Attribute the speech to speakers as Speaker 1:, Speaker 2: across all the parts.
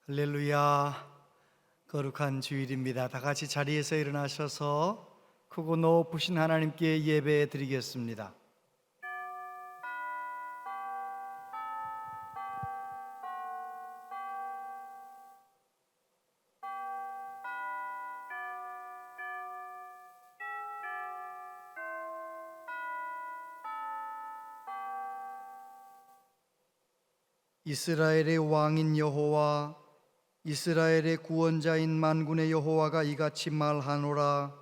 Speaker 1: 할렐루야. 거룩한 주일입니다. 다 같이 자리에서 일어나셔서 크고 높으신 하나님께 예배 드리겠습니다. 이스라엘의 왕인 여호와, 이스라엘의 구원자인 만군의 여호와가 이같이 말하노라.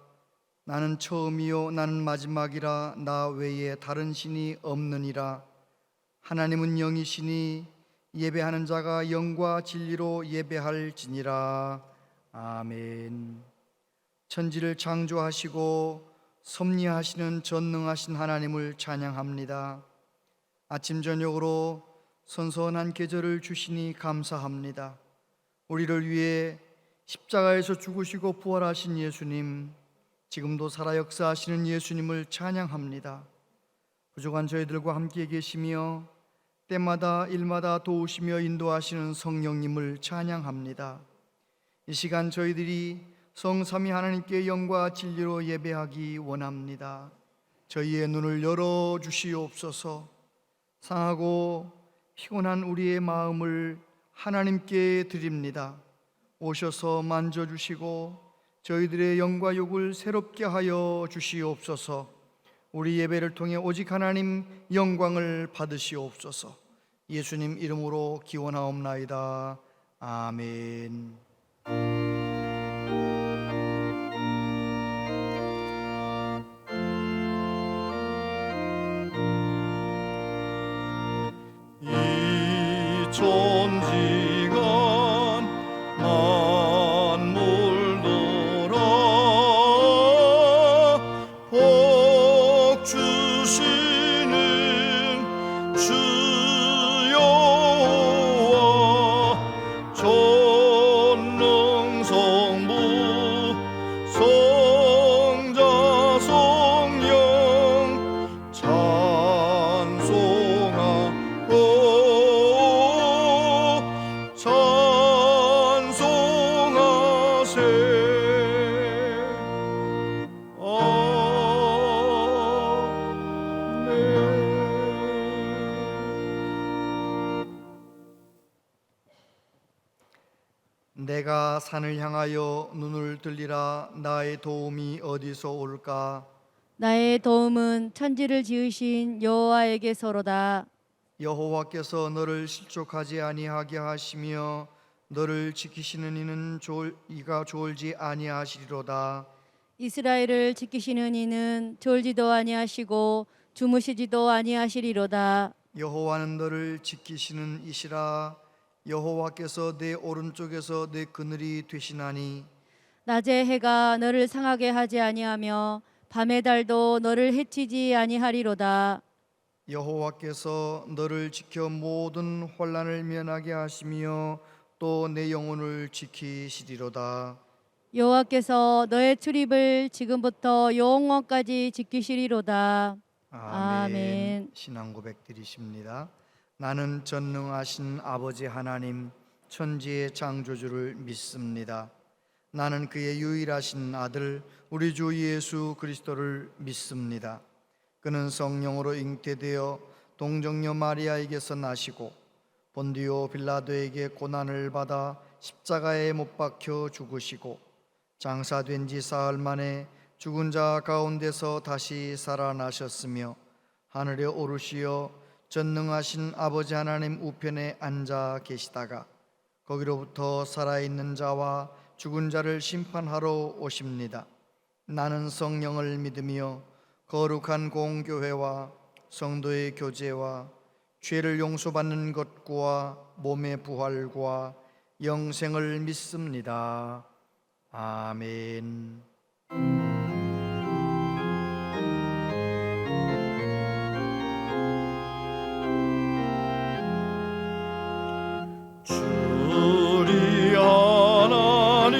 Speaker 1: 나는 처음이요 나는 마지막이라. 나 외에 다른 신이 없느니라. 하나님은 영이시니 예배하는 자가 영과 진리로 예배할지니라. 아멘. 천지를 창조하시고 섭리하시는 전능하신 하나님을 찬양합니다. 아침 저녁으로 선선한 계절을 주시니 감사합니다. 우리를 위해 십자가에서 죽으시고 부활하신 예수님, 지금도 살아 역사하시는 예수님을 찬양합니다. 부족한 저희들과 함께 계시며 때마다 일마다 도우시며 인도하시는 성령님을 찬양합니다. 이 시간 저희들이 성삼위 하나님께 영과 진리로 예배하기 원합니다. 저희의 눈을 열어주시옵소서. 상하고 피곤한 우리의 마음을 하나님께 드립니다. 오셔서 만져주시고 저희들의 영과 육을 새롭게 하여 주시옵소서. 우리 예배를 통해 오직 하나님 영광을 받으시옵소서. 예수님 이름으로 기원하옵나이다. 아멘.
Speaker 2: 존지간 만물 돌아 복 주시는 주 여호와, 전능성부 성자 성령 찬송하고
Speaker 1: 내가 산을 향하여 눈을 들리라. 나의 도움이 어디서 올까?
Speaker 3: 나의 도움은 천지를 지으신 여호와에게서로다.
Speaker 1: 여호와께서 너를 실족하지 아니하게 하시며 너를 지키시는 이는 이가 졸지 아니하시리로다.
Speaker 3: 이스라엘을 지키시는 이는 졸지도 아니하시고 주무시지도 아니하시리로다.
Speaker 1: 여호와는 너를 지키시는 이시라. 여호와께서 내 오른쪽에서 내 그늘이 되시나니
Speaker 3: 낮의 해가 너를 상하게 하지 아니하며 밤의 달도 너를 해치지 아니하리로다.
Speaker 1: 여호와께서 너를 지켜 모든 환난을 면하게 하시며 또 내 영혼을 지키시리로다.
Speaker 3: 여호와께서 너의 출입을 지금부터 영원까지 지키시리로다. 아멘.
Speaker 1: 신앙 고백 드리십니다. 나는 전능하신 아버지 하나님, 천지의 창조주를 믿습니다. 나는 그의 유일하신 아들 우리 주 예수 그리스도를 믿습니다. 그는 성령으로 잉태되어 동정녀 마리아에게서 나시고 본디오 빌라도에게 고난을 받아 십자가에 못 박혀 죽으시고 장사된 지 사흘 만에 죽은 자 가운데서 다시 살아나셨으며 하늘에 오르시어 전능하신 아버지 하나님 우편에 앉아 계시다가 거기로부터 살아있는 자와 죽은 자를 심판하러 오십니다. 나는 성령을 믿으며 거룩한 공교회와 성도의 교제와 죄를 용서받는 것과 몸의 부활과 영생을 믿습니다. 아멘.
Speaker 2: 주리 하나님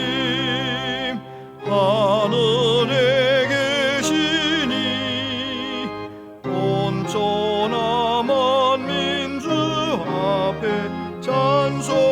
Speaker 2: 하늘에 계시니 온전한 만민주 앞에 찬송하리.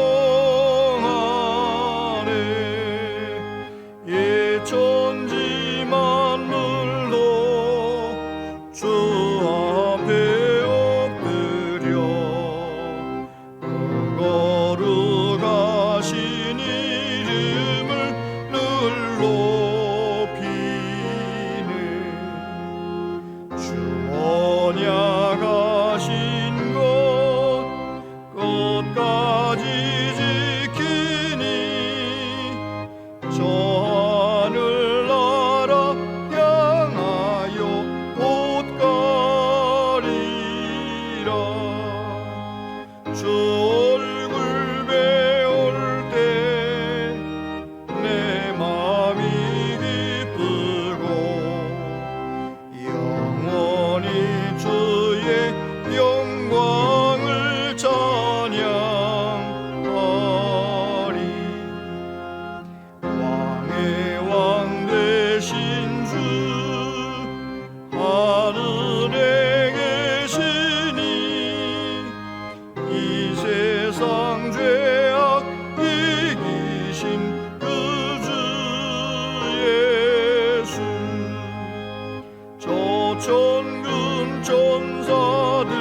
Speaker 2: 천사들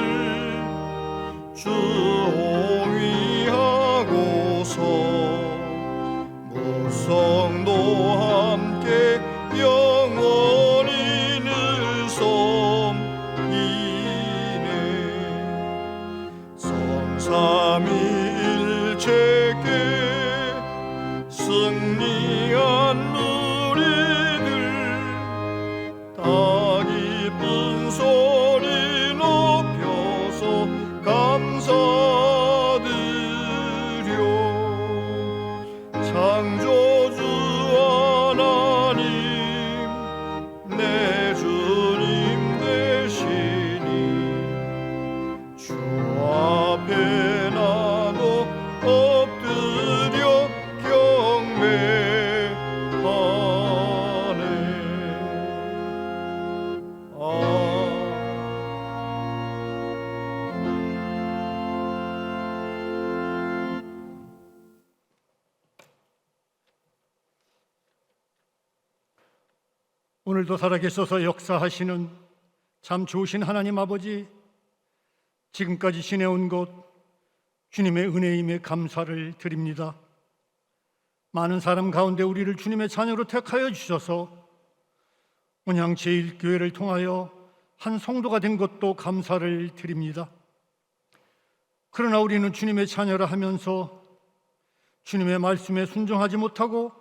Speaker 2: 주옹위하고서 무성도 함께 영원히 늘 섬기네. 성삼위일체께 승리한 우리들 다 기쁜 소리 높여서 감사드려. 창조주 하나님 내 주님 되시니 주 앞에 나도 엎드려 경배하네.
Speaker 4: 오늘도 살아계셔서 역사하시는 참 좋으신 하나님 아버지, 지금까지 지내온 것 주님의 은혜임에 감사를 드립니다. 많은 사람 가운데 우리를 주님의 자녀로 택하여 주셔서 온양 제1교회를 통하여 한 성도가 된 것도 감사를 드립니다. 그러나 우리는 주님의 자녀라 하면서 주님의 말씀에 순종하지 못하고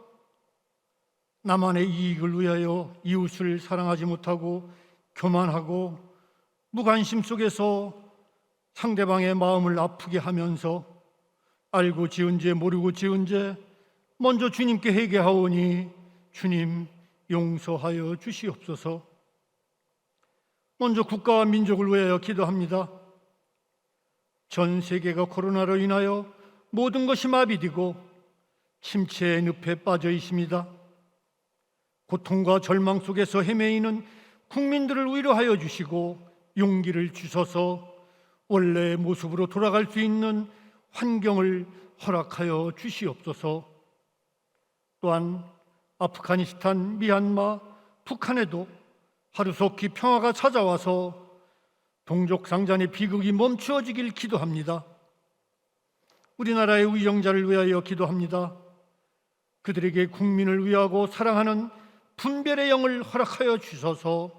Speaker 4: 나만의 이익을 위하여 이웃을 사랑하지 못하고 교만하고 무관심 속에서 상대방의 마음을 아프게 하면서 알고 지은 죄 모르고 지은 죄 먼저 주님께 회개하오니 주님 용서하여 주시옵소서. 먼저 국가와 민족을 위하여 기도합니다. 전 세계가 코로나로 인하여 모든 것이 마비되고 침체의 늪에 빠져 있습니다. 고통과 절망 속에서 헤매이는 국민들을 위로하여 주시고 용기를 주셔서 원래의 모습으로 돌아갈 수 있는 환경을 허락하여 주시옵소서. 또한 아프가니스탄, 미얀마, 북한에도 하루속히 평화가 찾아와서 동족 상잔의 비극이 멈추어지길 기도합니다. 우리나라의 위정자를 위하여 기도합니다. 그들에게 국민을 위하고 사랑하는 분별의 영을 허락하여 주셔서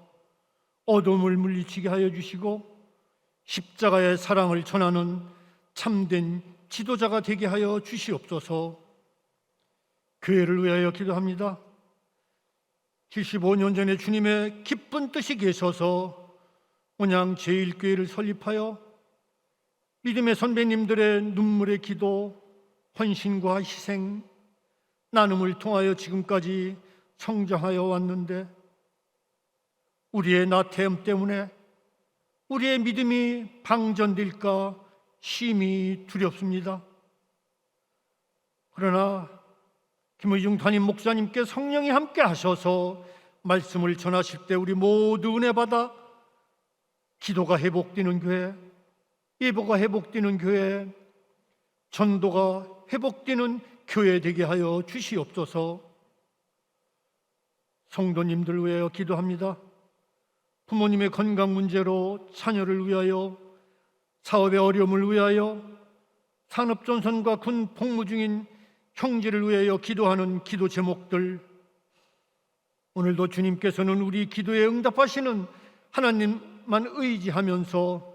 Speaker 4: 어둠을 물리치게 하여 주시고 십자가의 사랑을 전하는 참된 지도자가 되게 하여 주시옵소서. 교회를 위하여 기도합니다. 75년 전에 주님의 기쁜 뜻이 계셔서 온양 제1교회를 설립하여 믿음의 선배님들의 눈물의 기도, 헌신과 희생, 나눔을 통하여 지금까지 성장하여 왔는데 우리의 나태함 때문에 우리의 믿음이 방전될까 심히 두렵습니다. 그러나 김의중 담임 목사님께 성령이 함께 하셔서 말씀을 전하실 때 우리 모두 은혜 받아 기도가 회복되는 교회, 예보가 회복되는 교회, 전도가 회복되는 교회 되게 하여 주시옵소서. 성도님들 위하여 기도합니다. 부모님의 건강 문제로 자녀를 위하여, 사업의 어려움을 위하여, 산업전선과 군 복무 중인 형제를 위하여 기도하는 기도 제목들, 오늘도 주님께서는 우리 기도에 응답하시는 하나님만 의지하면서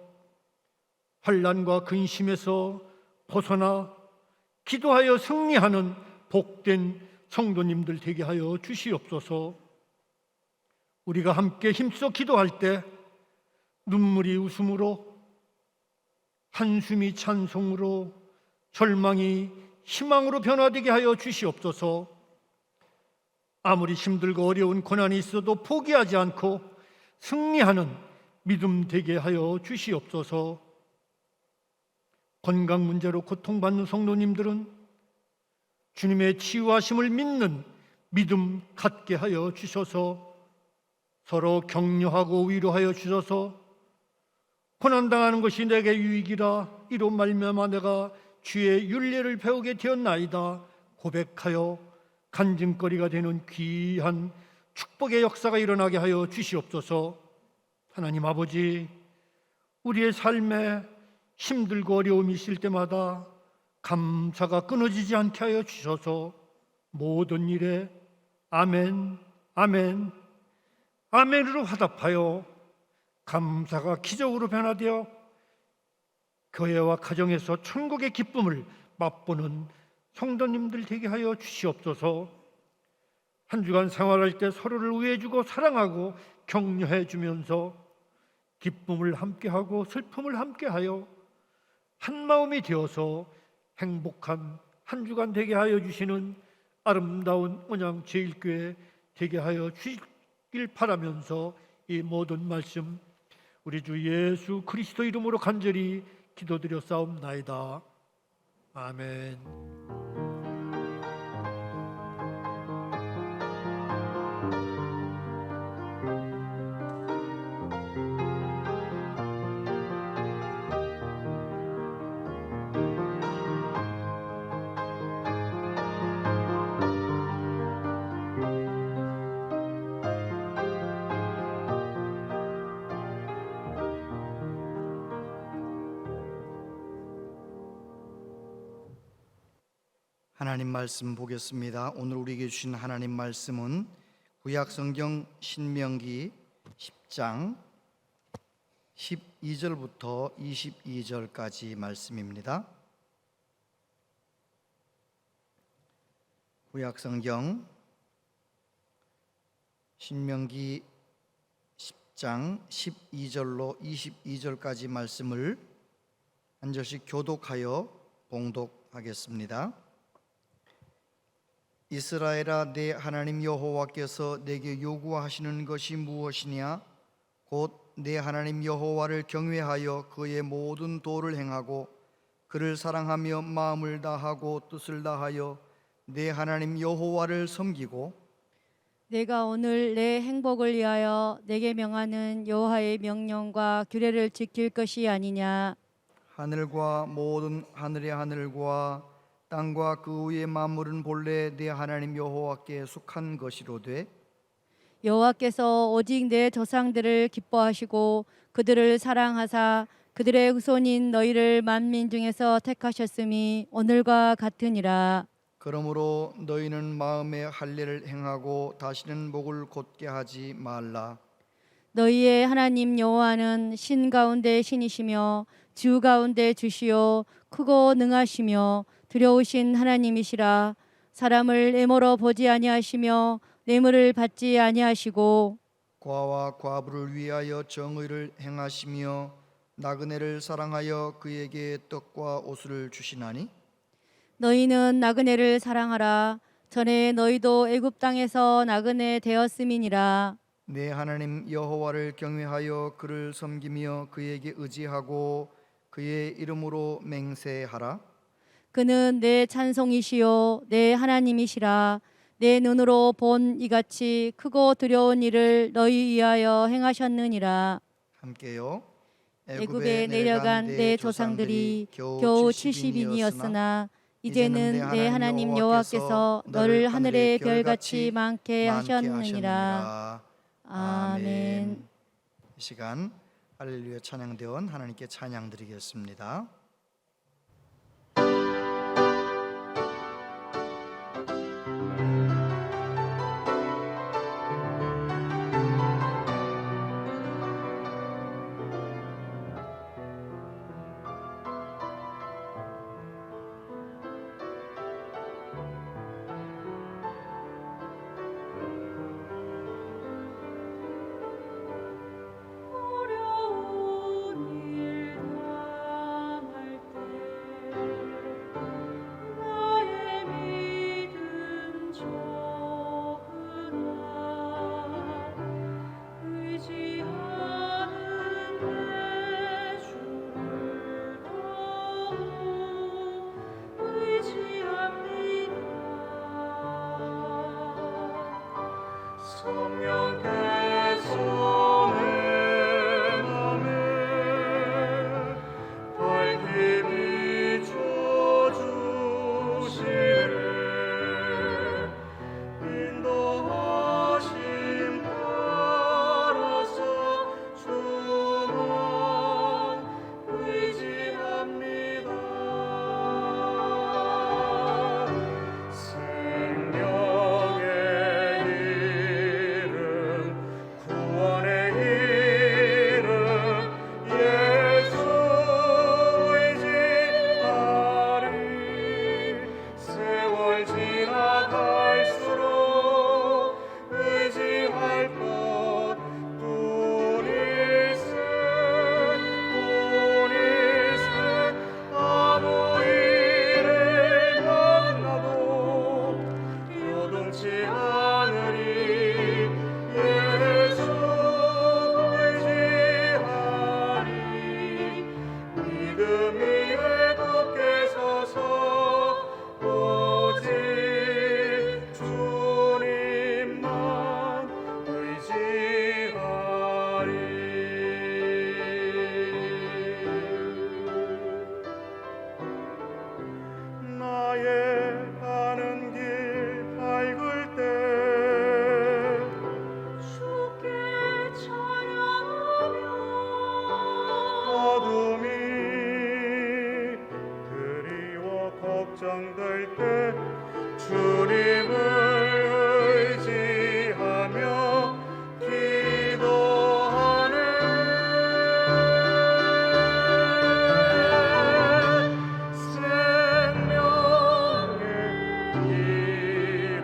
Speaker 4: 환난과 근심에서 벗어나 기도하여 승리하는 복된 성도님들 되게 하여 주시옵소서. 우리가 함께 힘써 기도할 때 눈물이 웃음으로, 한숨이 찬송으로, 절망이 희망으로 변화되게 하여 주시옵소서. 아무리 힘들고 어려운 고난이 있어도 포기하지 않고 승리하는 믿음 되게 하여 주시옵소서. 건강 문제로 고통받는 성도님들은 주님의 치유하심을 믿는 믿음 갖게 하여 주셔서 서로 격려하고 위로하여 주셔서 고난당하는 것이 내게 유익이라 이로 말미암아 내가 주의 율례를 배우게 되었나이다 고백하여 간증거리가 되는 귀한 축복의 역사가 일어나게 하여 주시옵소서. 하나님 아버지, 우리의 삶에 힘들고 어려움이 있을 때마다 감사가 끊어지지 않게 하여 주셔서 모든 일에 아멘, 아멘, 아멘으로 화답하여 감사가 기적으로 변화되어 교회와 가정에서 천국의 기쁨을 맛보는 성도님들 되게 하여 주시옵소서. 한 주간 생활할 때 서로를 위해주고 사랑하고 격려해 주면서 기쁨을 함께하고 슬픔을 함께하여 한 마음이 되어서 행복한 한 주간 되게 하여 주시는 아름다운 언양 제일교회 되게 하여 주시길 바라면서 이 모든 말씀 우리 주 예수 그리스도 이름으로 간절히 기도드려 싸움나이다. 아멘.
Speaker 1: 하나님 말씀 보겠습니다. 오늘 우리에게 주신 하나님 말씀은 구약성경 신명기 10장 12절부터 22절까지 말씀입니다. 구약성경 신명기 10장 12절로 22절까지 말씀을 한 절씩 교독하여 봉독하겠습니다. 이스라엘아, 내 하나님 여호와께서 내게 요구하시는 것이 무엇이냐? 곧 내 하나님 여호와를 경외하여 그의 모든 도를 행하고 그를 사랑하며 마음을 다하고 뜻을 다하여 내 하나님 여호와를 섬기고
Speaker 3: 내가 오늘 내 행복을 위하여 내게 명하는 여호와의 명령과 규례를 지킬 것이 아니냐?
Speaker 1: 하늘과 모든 하늘의 하늘과 땅과 그 위의 만물은 본래 내 하나님 여호와께 속한 것이로되
Speaker 3: 여호와께서 오직 내 조상들을 기뻐하시고 그들을 사랑하사 그들의 후손인 너희를 만민 중에서 택하셨음이 오늘과 같으니라.
Speaker 1: 그러므로 너희는 마음에 할례를 행하고 다시는 목을 곧게 하지 말라.
Speaker 3: 너희의 하나님 여호와는 신 가운데 신이시며 주 가운데 주시요 크고 능하시며 두려우신 하나님이시라. 사람을 애모로 보지 아니하시며 뇌물을 받지 아니하시고
Speaker 1: 과와 과부를 위하여 정의를 행하시며 나그네를 사랑하여 그에게 떡과 옷을 주시나니
Speaker 3: 너희는 나그네를 사랑하라. 전에 너희도 애굽 땅에서 나그네 되었음이니라.
Speaker 1: 내 하나님 여호와를 경외하여 그를 섬기며 그에게 의지하고 그의 이름으로 맹세하라.
Speaker 3: 그는 내 찬송이시요 내 하나님이시라. 내 눈으로 본 이같이 크고 두려운 일을 너희 위하여 행하셨느니라.
Speaker 1: 함께요.
Speaker 3: 애굽에 내려간 내 조상들이 겨우 70인이었으나 이제는 내 하나님 여호와께서 너를 하늘의 별같이 많게 하셨느니라. 아멘.
Speaker 1: 이 시간 할렐루야 찬양대원 하나님께 찬양 드리겠습니다.
Speaker 3: 어려운 일 당할
Speaker 2: 걱정될 때 주님을 의지하며 기도하네. 생명의 이름,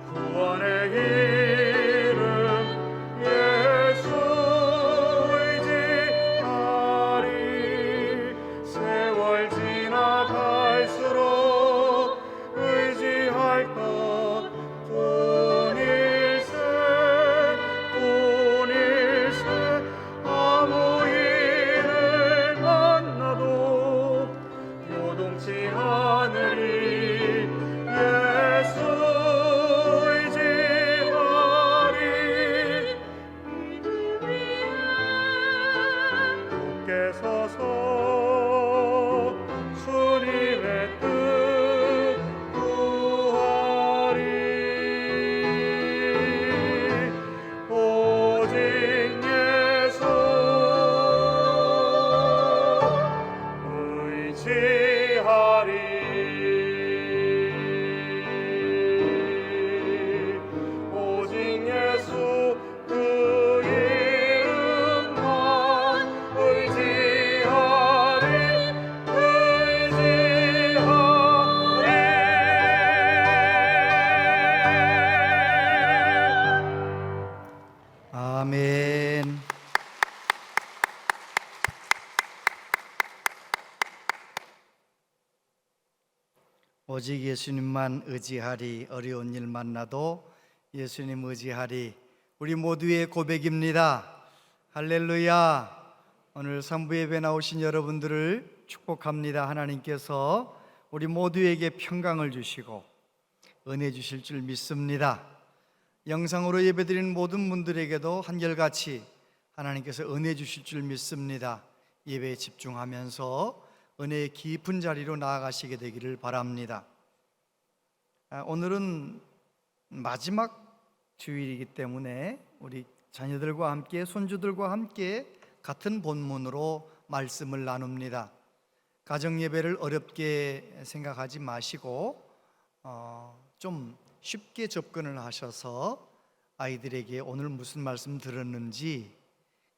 Speaker 2: 구원의 이름 예수 의지하리. 세월 지나갈수록 의지할 것 뿐일세, 뿐일세. 아무 일을 만나도 요동치 않으리. 예수 의지하리. 굳게 서서 주님의 뜻 구하리. 오직 예수 의지하리. 오직 예수 그 이름만 의지하리.
Speaker 1: 아멘. 오직 예수님만 의지하리. 어려운 일 만나도 예수님 의지하리. 우리 모두의 고백입니다. 할렐루야. 오늘 산부 예배 나오신 여러분들을 축복합니다. 하나님께서 우리 모두에게 평강을 주시고 은혜 주실 줄 믿습니다. 영상으로 예배드리는 모든 분들에게도 한결같이 하나님께서 은혜 주실 줄 믿습니다. 예배에 집중하면서 은혜의 깊은 자리로 나아가시게 되기를 바랍니다. 오늘은 마지막 주일이기 때문에 우리 자녀들과 함께, 손주들과 함께 같은 본문으로 말씀을 나눕니다. 가정 예배를 어렵게 생각하지 마시고 좀 쉽게 접근을 하셔서 아이들에게 오늘 무슨 말씀 들었는지,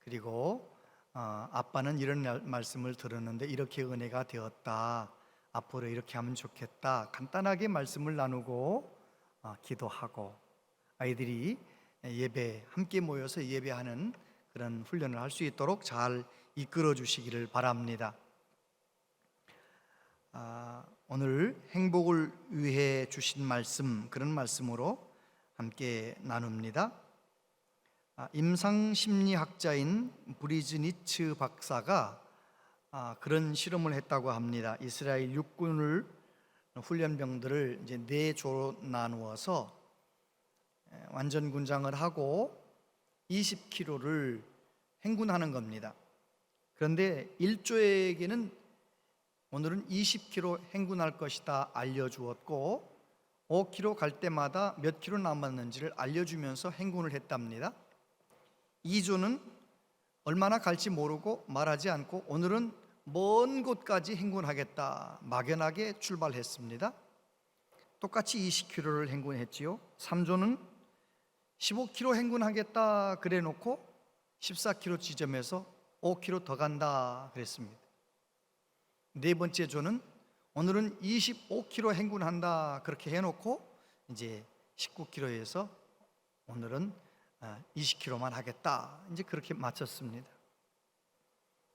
Speaker 1: 그리고 아빠는 이런 말씀을 들었는데 이렇게 은혜가 되었다, 앞으로 이렇게 하면 좋겠다, 간단하게 말씀을 나누고 기도하고 아이들이 예배 함께 모여서 예배하는 그런 훈련을 할 수 있도록 잘 이끌어 주시기를 바랍니다. 오늘 행복을 위해 주신 말씀, 그런 말씀으로 함께 나눕니다. 임상심리학자인 브리즈니츠 박사가 그런 실험을 했다고 합니다. 이스라엘 육군을 훈련병들을 이제 4조로 나누어서 완전 군장을 하고 20km를 행군하는 겁니다. 그런데 1조에게는 오늘은 20km 행군할 것이다 알려주었고 5km 갈 때마다 몇 킬로 남았는지를 알려주면서 행군을 했답니다. 2조는 얼마나 갈지 모르고 말하지 않고 오늘은 먼 곳까지 행군하겠다 막연하게 출발했습니다. 똑같이 20km를 행군했지요. 3조는 15km 행군하겠다 그래 놓고 14km 지점에서 5km 더 간다 그랬습니다. 네 번째 조는 오늘은 25km 행군한다 그렇게 해놓고 이제 19km에서 오늘은 20km만 하겠다 이제 그렇게 마쳤습니다.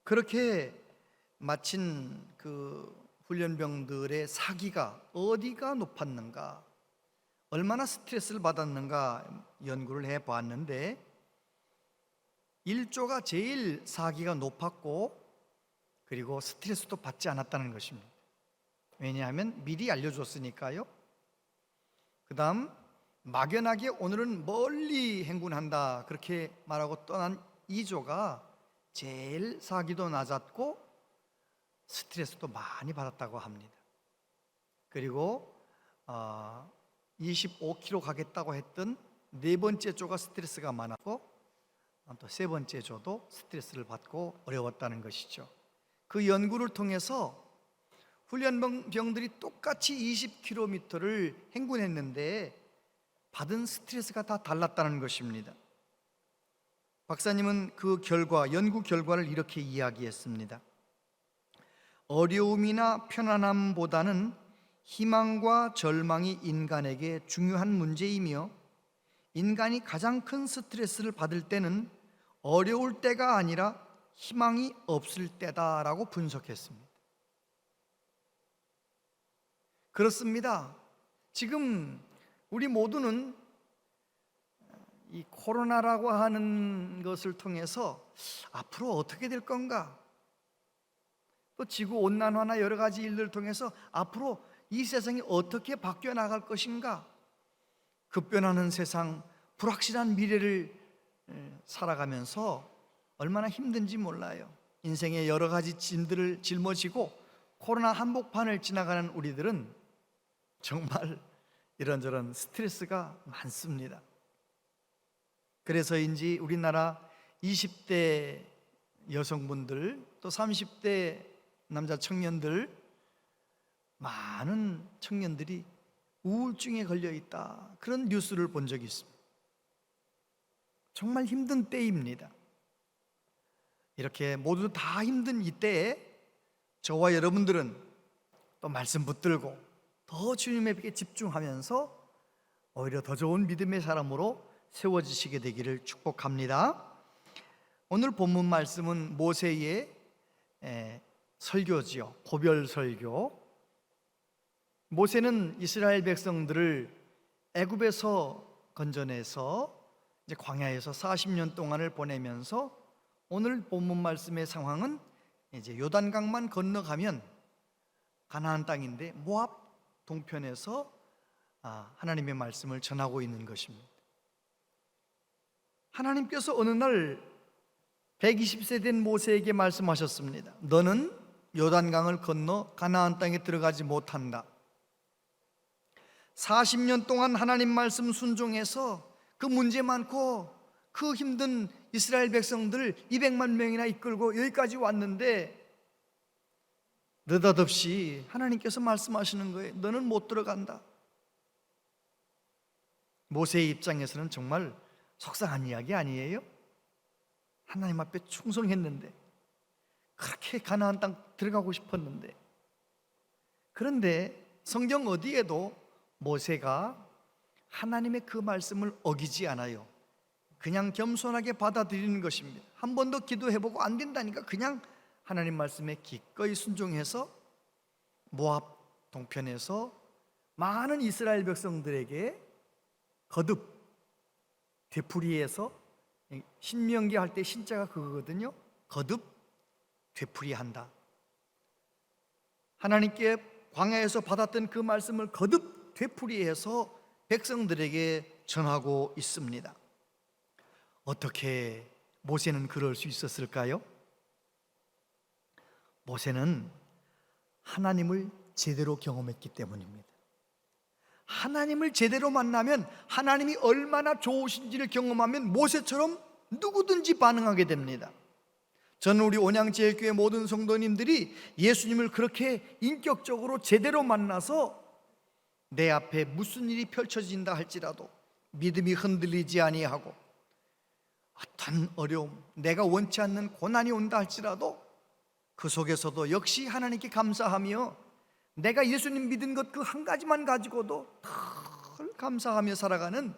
Speaker 1: 그렇게 마친 그 훈련병들의 사기가 어디가 높았는가, 얼마나 스트레스를 받았는가 연구를 해봤는데 1조가 제일 사기가 높았고 그리고 스트레스도 받지 않았다는 것입니다. 왜냐하면 미리 알려줬으니까요. 그 다음 막연하게 오늘은 멀리 행군한다 그렇게 말하고 떠난 2조가 제일 사기도 낮았고 스트레스도 많이 받았다고 합니다. 그리고 25km 가겠다고 했던 네 번째 조가 스트레스가 많았고 또 세 번째 조도 스트레스를 받고 어려웠다는 것이죠. 그 연구를 통해서 훈련병들이 똑같이 20km를 행군했는데 받은 스트레스가 다 달랐다는 것입니다. 박사님은 그 연구 결과를 이렇게 이야기했습니다. 어려움이나 편안함보다는 희망과 절망이 인간에게 중요한 문제이며 인간이 가장 큰 스트레스를 받을 때는 어려울 때가 아니라 희망이 없을 때다라고 분석했습니다. 그렇습니다. 지금 우리 모두는 이 코로나라고 하는 것을 통해서 앞으로 어떻게 될 건가? 또 지구 온난화나 여러 가지 일들을 통해서 앞으로 이 세상이 어떻게 바뀌어 나갈 것인가? 급변하는 세상, 불확실한 미래를 살아가면서 얼마나 힘든지 몰라요. 인생의 여러 가지 짐들을 짊어지고 코로나 한복판을 지나가는 우리들은 정말 이런저런 스트레스가 많습니다. 그래서인지 우리나라 20대 여성분들 또 30대 남자 청년들, 많은 청년들이 우울증에 걸려 있다, 그런 뉴스를 본 적이 있습니다. 정말 힘든 때입니다. 이렇게 모두 다 힘든 이때에 저와 여러분들은 또 말씀 붙들고 더 주님에게 집중하면서 오히려 더 좋은 믿음의 사람으로 세워지시게 되기를 축복합니다. 오늘 본문 말씀은 모세의 설교지요. 고별 설교. 모세는 이스라엘 백성들을 애굽에서 건져내서 이제 광야에서 40년 동안을 보내면서 오늘 본문 말씀의 상황은 이제 요단강만 건너가면 가나안 땅인데 모압 동편에서 하나님의 말씀을 전하고 있는 것입니다. 하나님께서 어느 날 120세 된 모세에게 말씀하셨습니다. 너는 요단강을 건너 가나안 땅에 들어가지 못한다. 40년 동안 하나님 말씀 순종해서 그 문제 많고 그 힘든 이스라엘 백성들 200만 명이나 이끌고 여기까지 왔는데 느닷없이 하나님께서 말씀하시는 거예요. 너는 못 들어간다. 모세의 입장에서는 정말 속상한 이야기 아니에요? 하나님 앞에 충성했는데, 그렇게 가나안 땅 들어가고 싶었는데. 그런데 성경 어디에도 모세가 하나님의 그 말씀을 어기지 않아요. 그냥 겸손하게 받아들이는 것입니다. 한 번 더 기도해보고 안 된다니까 그냥 하나님 말씀에 기꺼이 순종해서 모압 동편에서 많은 이스라엘 백성들에게 거듭 되풀이해서, 신명기 할 때 신자가 그거거든요. 거듭 되풀이한다. 하나님께 광야에서 받았던 그 말씀을 거듭 되풀이해서 백성들에게 전하고 있습니다. 어떻게 모세는 그럴 수 있었을까요? 모세는 하나님을 제대로 경험했기 때문입니다. 하나님을 제대로 만나면 하나님이 얼마나 좋으신지를 경험하면 모세처럼 누구든지 반응하게 됩니다. 저는 우리 온양제일교회 모든 성도님들이 예수님을 그렇게 인격적으로 제대로 만나서 내 앞에 무슨 일이 펼쳐진다 할지라도 믿음이 흔들리지 아니하고 어떤 어려움, 내가 원치 않는 고난이 온다 할지라도 그 속에서도 역시 하나님께 감사하며 내가 예수님 믿은 것 그 한 가지만 가지고도 늘 감사하며 살아가는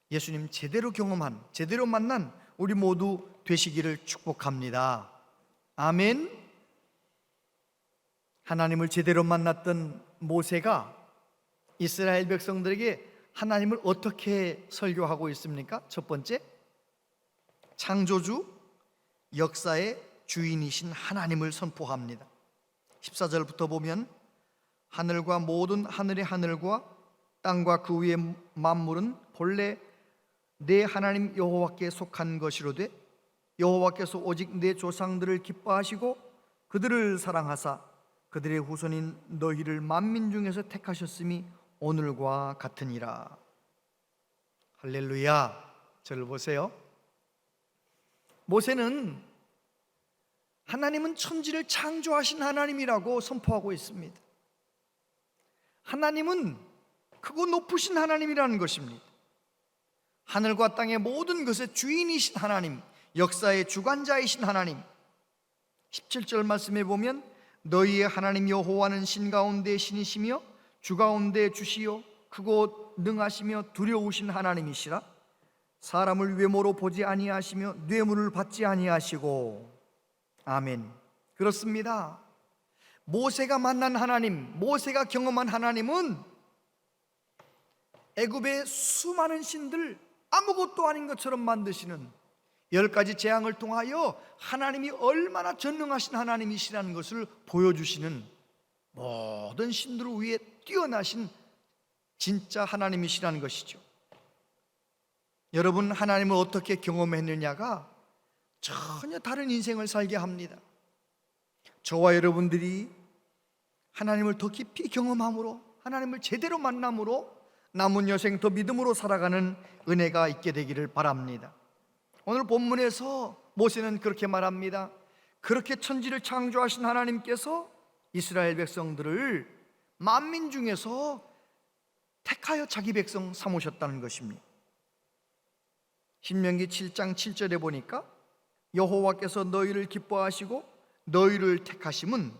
Speaker 1: 예수님 제대로 경험한, 제대로 만난 우리 모두 되시기를 축복합니다. 아멘. 하나님을 제대로 만났던 모세가 이스라엘 백성들에게 하나님을 어떻게 설교하고 있습니까? 첫 번째, 창조주, 역사의 주인이신 하나님을 선포합니다. 14절부터 보면 하늘과 모든 하늘의 하늘과 땅과 그 위의 만물은 본래 내 하나님 여호와께 속한 것이로되 여호와께서 오직 내 조상들을 기뻐하시고 그들을 사랑하사 그들의 후손인 너희를 만민 중에서 택하셨음이 오늘과 같으니라. 할렐루야. 저를 보세요. 모세는 하나님은 천지를 창조하신 하나님이라고 선포하고 있습니다. 하나님은 크고 높으신 하나님이라는 것입니다. 하늘과 땅의 모든 것의 주인이신 하나님, 역사의 주관자이신 하나님. 17절 말씀에 보면 너희의 하나님 여호와는 신 가운데 신이시며 주 가운데 주시요 크고 능하시며 두려우신 하나님이시라. 사람을 외모로 보지 아니하시며 뇌물을 받지 아니하시고. 아멘. 그렇습니다. 모세가 만난 하나님, 모세가 경험한 하나님은 애굽의 수많은 신들 아무것도 아닌 것처럼 만드시는 10가지 재앙을 통하여 하나님이 얼마나 전능하신 하나님이시라는 것을 보여주시는 모든 신들 위에 뛰어나신 진짜 하나님이시라는 것이죠. 여러분, 하나님을 어떻게 경험했느냐가 전혀 다른 인생을 살게 합니다. 저와 여러분들이 하나님을 더 깊이 경험함으로, 하나님을 제대로 만남으로 남은 여생 더 믿음으로 살아가는 은혜가 있게 되기를 바랍니다. 오늘 본문에서 모세는 그렇게 말합니다. 그렇게 천지를 창조하신 하나님께서 이스라엘 백성들을 만민 중에서 택하여 자기 백성 삼으셨다는 것입니다. 신명기 7장 7절에 보니까 여호와께서 너희를 기뻐하시고 너희를 택하심은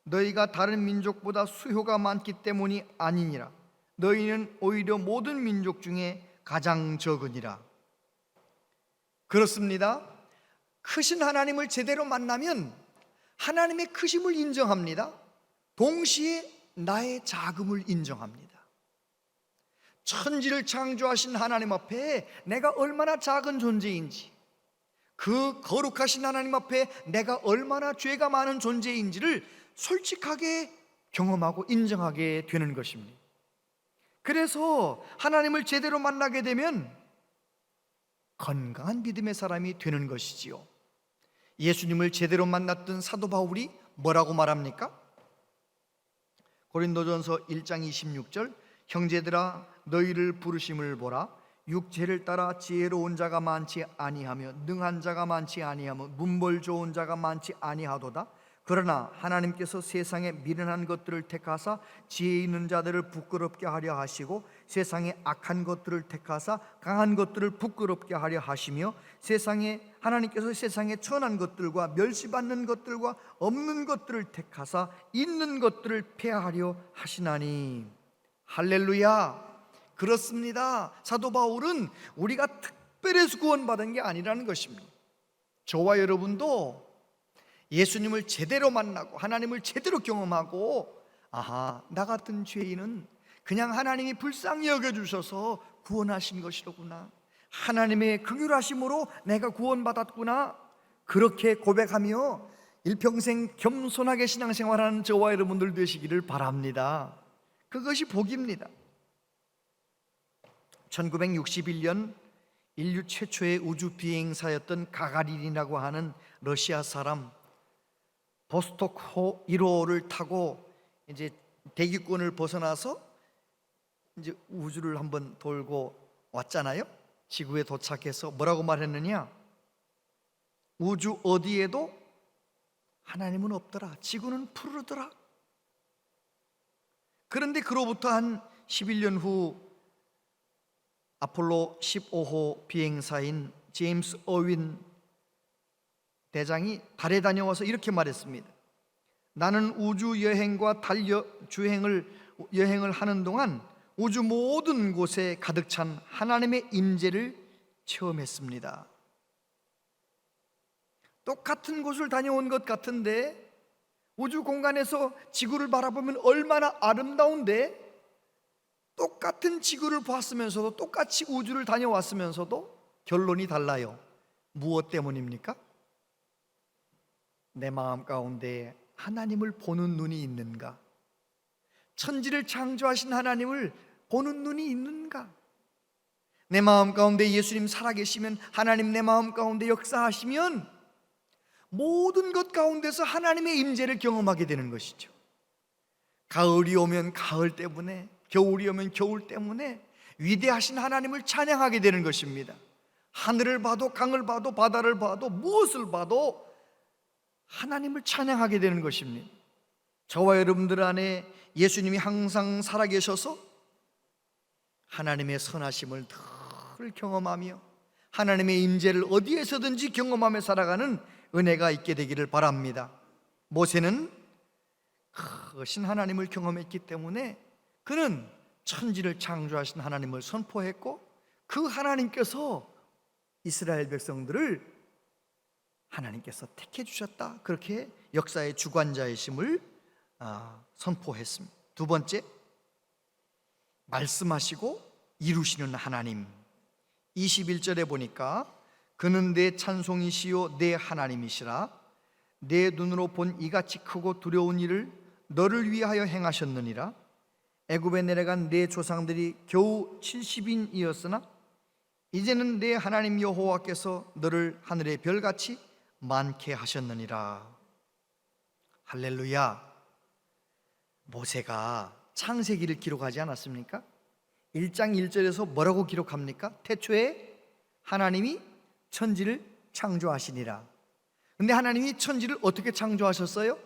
Speaker 1: 너희가 다른 민족보다 수효가 많기 때문이 아니니라. 너희는 오히려 모든 민족 중에 가장 적으니라. 그렇습니다. 크신 하나님을 제대로 만나면 하나님의 크심을 인정합니다. 동시에 나의 작음을 인정합니다. 천지를 창조하신 하나님 앞에 내가 얼마나 작은 존재인지, 그 거룩하신 하나님 앞에 내가 얼마나 죄가 많은 존재인지를 솔직하게 경험하고 인정하게 되는 것입니다. 그래서 하나님을 제대로 만나게 되면 건강한 믿음의 사람이 되는 것이지요. 예수님을 제대로 만났던 사도 바울이 뭐라고 말합니까? 고린도전서 1장 26절 형제들아 너희를 부르심을 보라. 육체를 따라 지혜로운 자가 많지 아니하며 능한 자가 많지 아니하며 문벌 좋은 자가 많지 아니하도다. 그러나 하나님께서 세상에 미련한 것들을 택하사 지혜 있는 자들을 부끄럽게 하려 하시고 세상에 악한 것들을 택하사 강한 것들을 부끄럽게 하려 하시며 하나님께서 세상에 천한 것들과 멸시받는 것들과 없는 것들을 택하사 있는 것들을 폐하려 하시나니. 할렐루야. 그렇습니다. 사도 바울은 우리가 특별해서 구원받은 게 아니라는 것입니다. 저와 여러분도 예수님을 제대로 만나고 하나님을 제대로 경험하고, 아하, 나 같은 죄인은 그냥 하나님이 불쌍히 여겨주셔서 구원하신 것이로구나, 하나님의 긍휼하심으로 내가 구원받았구나, 그렇게 고백하며 일평생 겸손하게 신앙생활하는 저와 여러분들 되시기를 바랍니다. 그것이 복입니다. 1961년 인류 최초의 우주 비행사였던 가가린이라고 하는 러시아 사람, 보스토크 1호를 타고 이제 대기권을 벗어나서 이제 우주를 한번 돌고 왔잖아요. 지구에 도착해서 뭐라고 말했느냐? 우주 어디에도 하나님은 없더라. 지구는 푸르더라. 그런데 그로부터 한 11년 후 아폴로 15호 비행사인 제임스 어윈 대장이 달에 다녀와서 이렇게 말했습니다. 나는 우주 여행과 달 여행을 하는 동안 우주 모든 곳에 가득 찬 하나님의 임재를 체험했습니다. 똑같은 곳을 다녀온 것 같은데 우주 공간에서 지구를 바라보면 얼마나 아름다운데, 똑같은 지구를 봤으면서도 똑같이 우주를 다녀왔으면서도 결론이 달라요. 무엇 때문입니까? 내 마음 가운데 하나님을 보는 눈이 있는가? 천지를 창조하신 하나님을 보는 눈이 있는가? 내 마음 가운데 예수님 살아계시면, 하나님 내 마음 가운데 역사하시면 모든 것 가운데서 하나님의 임재를 경험하게 되는 것이죠. 가을이 오면 가을 때문에, 겨울이 오면 겨울 때문에 위대하신 하나님을 찬양하게 되는 것입니다. 하늘을 봐도 강을 봐도 바다를 봐도 무엇을 봐도 하나님을 찬양하게 되는 것입니다. 저와 여러분들 안에 예수님이 항상 살아계셔서 하나님의 선하심을 늘 경험하며 하나님의 임재를 어디에서든지 경험하며 살아가는 은혜가 있게 되기를 바랍니다. 모세는 크신 하나님을 경험했기 때문에 그는 천지를 창조하신 하나님을 선포했고, 그 하나님께서 이스라엘 백성들을 하나님께서 택해 주셨다, 그렇게 역사의 주관자이심을 선포했습니다. 두 번째, 말씀하시고 이루시는 하나님. 21절에 보니까 그는 내 찬송이시요 내 하나님이시라. 내 눈으로 본 이같이 크고 두려운 일을 너를 위하여 행하셨느니라. 애굽에 내려간 내 조상들이 겨우 70인이었으나 이제는 내 하나님 여호와께서 너를 하늘의 별같이 많게 하셨느니라. 할렐루야. 모세가 창세기를 기록하지 않았습니까? 1장 1절에서 뭐라고 기록합니까? 태초에 하나님이 천지를 창조하시니라. 근데 하나님이 천지를 어떻게 창조하셨어요?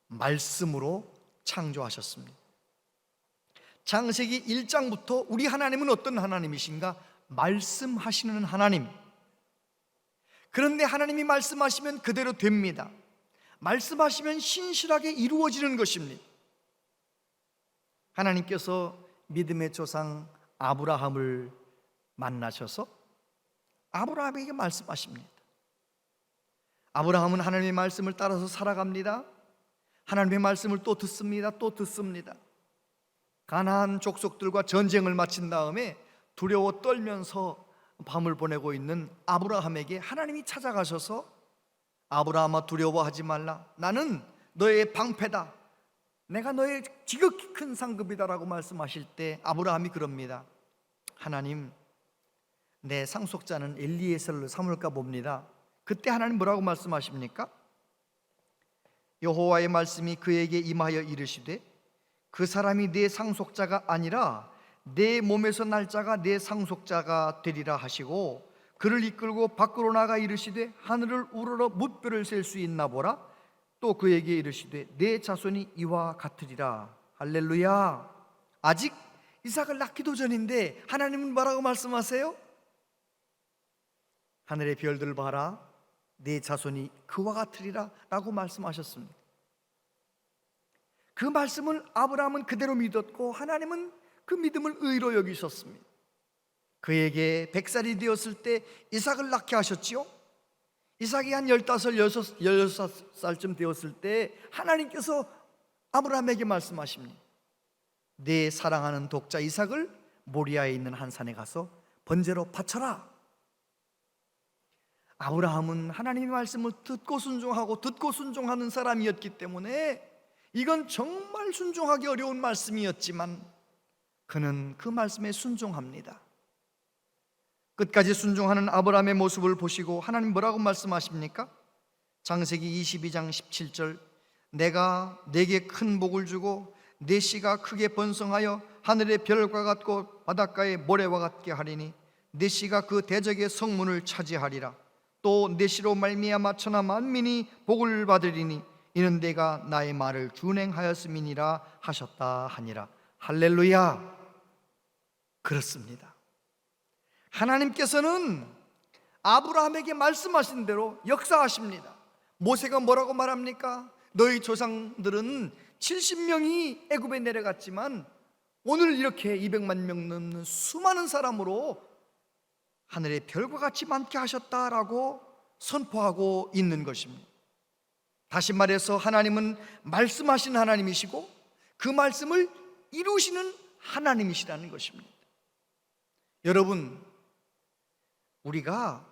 Speaker 1: 말씀으로 창조하셨습니다. 창세기 1장부터 우리 하나님은 어떤 하나님이신가? 말씀하시는 하나님. 그런데 하나님이 말씀하시면 그대로 됩니다. 말씀하시면 신실하게 이루어지는 것입니다. 하나님께서 믿음의 조상 아브라함을 만나셔서 아브라함에게 말씀하십니다. 아브라함은 하나님의 말씀을 따라서 살아갑니다. 하나님의 말씀을 또 듣습니다. 또 듣습니다. 가나안 족속들과 전쟁을 마친 다음에 두려워 떨면서 밤을 보내고 있는 아브라함에게 하나님이 찾아가셔서 아브라함아, 두려워하지 말라. 나는 너의 방패다. 내가 너의 지극히 큰 상급이다라고 말씀하실 때 아브라함이 그럽니다. 하나님, 내 상속자는 엘리에셀을 삼을까 봅니다. 그때 하나님 뭐라고 말씀하십니까? 여호와의 말씀이 그에게 임하여 이르시되 그 사람이 내 상속자가 아니라 내 몸에서 날 자가 내 상속자가 되리라 하시고, 그를 이끌고 밖으로 나가 이르시되 하늘을 우러러 뭇별을 셀 수 있나 보라. 또 그에게 이르시되 내 자손이 이와 같으리라. 할렐루야. 아직 이삭을 낳기도 전인데 하나님은 뭐라고 말씀하세요? 하늘의 별들을 봐라, 내 자손이 그와 같으리라 라고 말씀하셨습니다. 그 말씀을 아브라함은 그대로 믿었고 하나님은 그 믿음을 의로 여기셨습니다. 그에게 100살이 되었을 때 이삭을 낳게 하셨지요. 이삭이 한 15, 16살쯤 되었을 때 하나님께서 아브라함에게 말씀하십니다. 내 사랑하는 독자 이삭을 모리아에 있는 한 산에 가서 번제로 바쳐라. 아브라함은 하나님의 말씀을 듣고 순종하고 듣고 순종하는 사람이었기 때문에 이건 정말 순종하기 어려운 말씀이었지만 그는 그 말씀에 순종합니다. 끝까지 순종하는 아브라함의 모습을 보시고 하나님 뭐라고 말씀하십니까? 창세기 22장 17절, 내가 네게 큰 복을 주고 네 씨가 크게 번성하여 하늘의 별과 같고 바닷가의 모래와 같게 하리니 네 씨가 그 대적의 성문을 차지하리라. 또 네 씨로 말미암아 천하 만민이 복을 받으리니 이는 내가 나의 말을 준행하였음이니라 하셨다 하니라. 할렐루야. 그렇습니다. 하나님께서는 아브라함에게 말씀하신 대로 역사하십니다. 모세가 뭐라고 말합니까? 너희 조상들은 70명이 애굽에 내려갔지만 오늘 이렇게 200만 명 넘는 수많은 사람으로 하늘의 별과 같이 많게 하셨다라고 선포하고 있는 것입니다. 다시 말해서 하나님은 말씀하신 하나님이시고 그 말씀을 이루시는 하나님이시라는 것입니다. 여러분, 우리가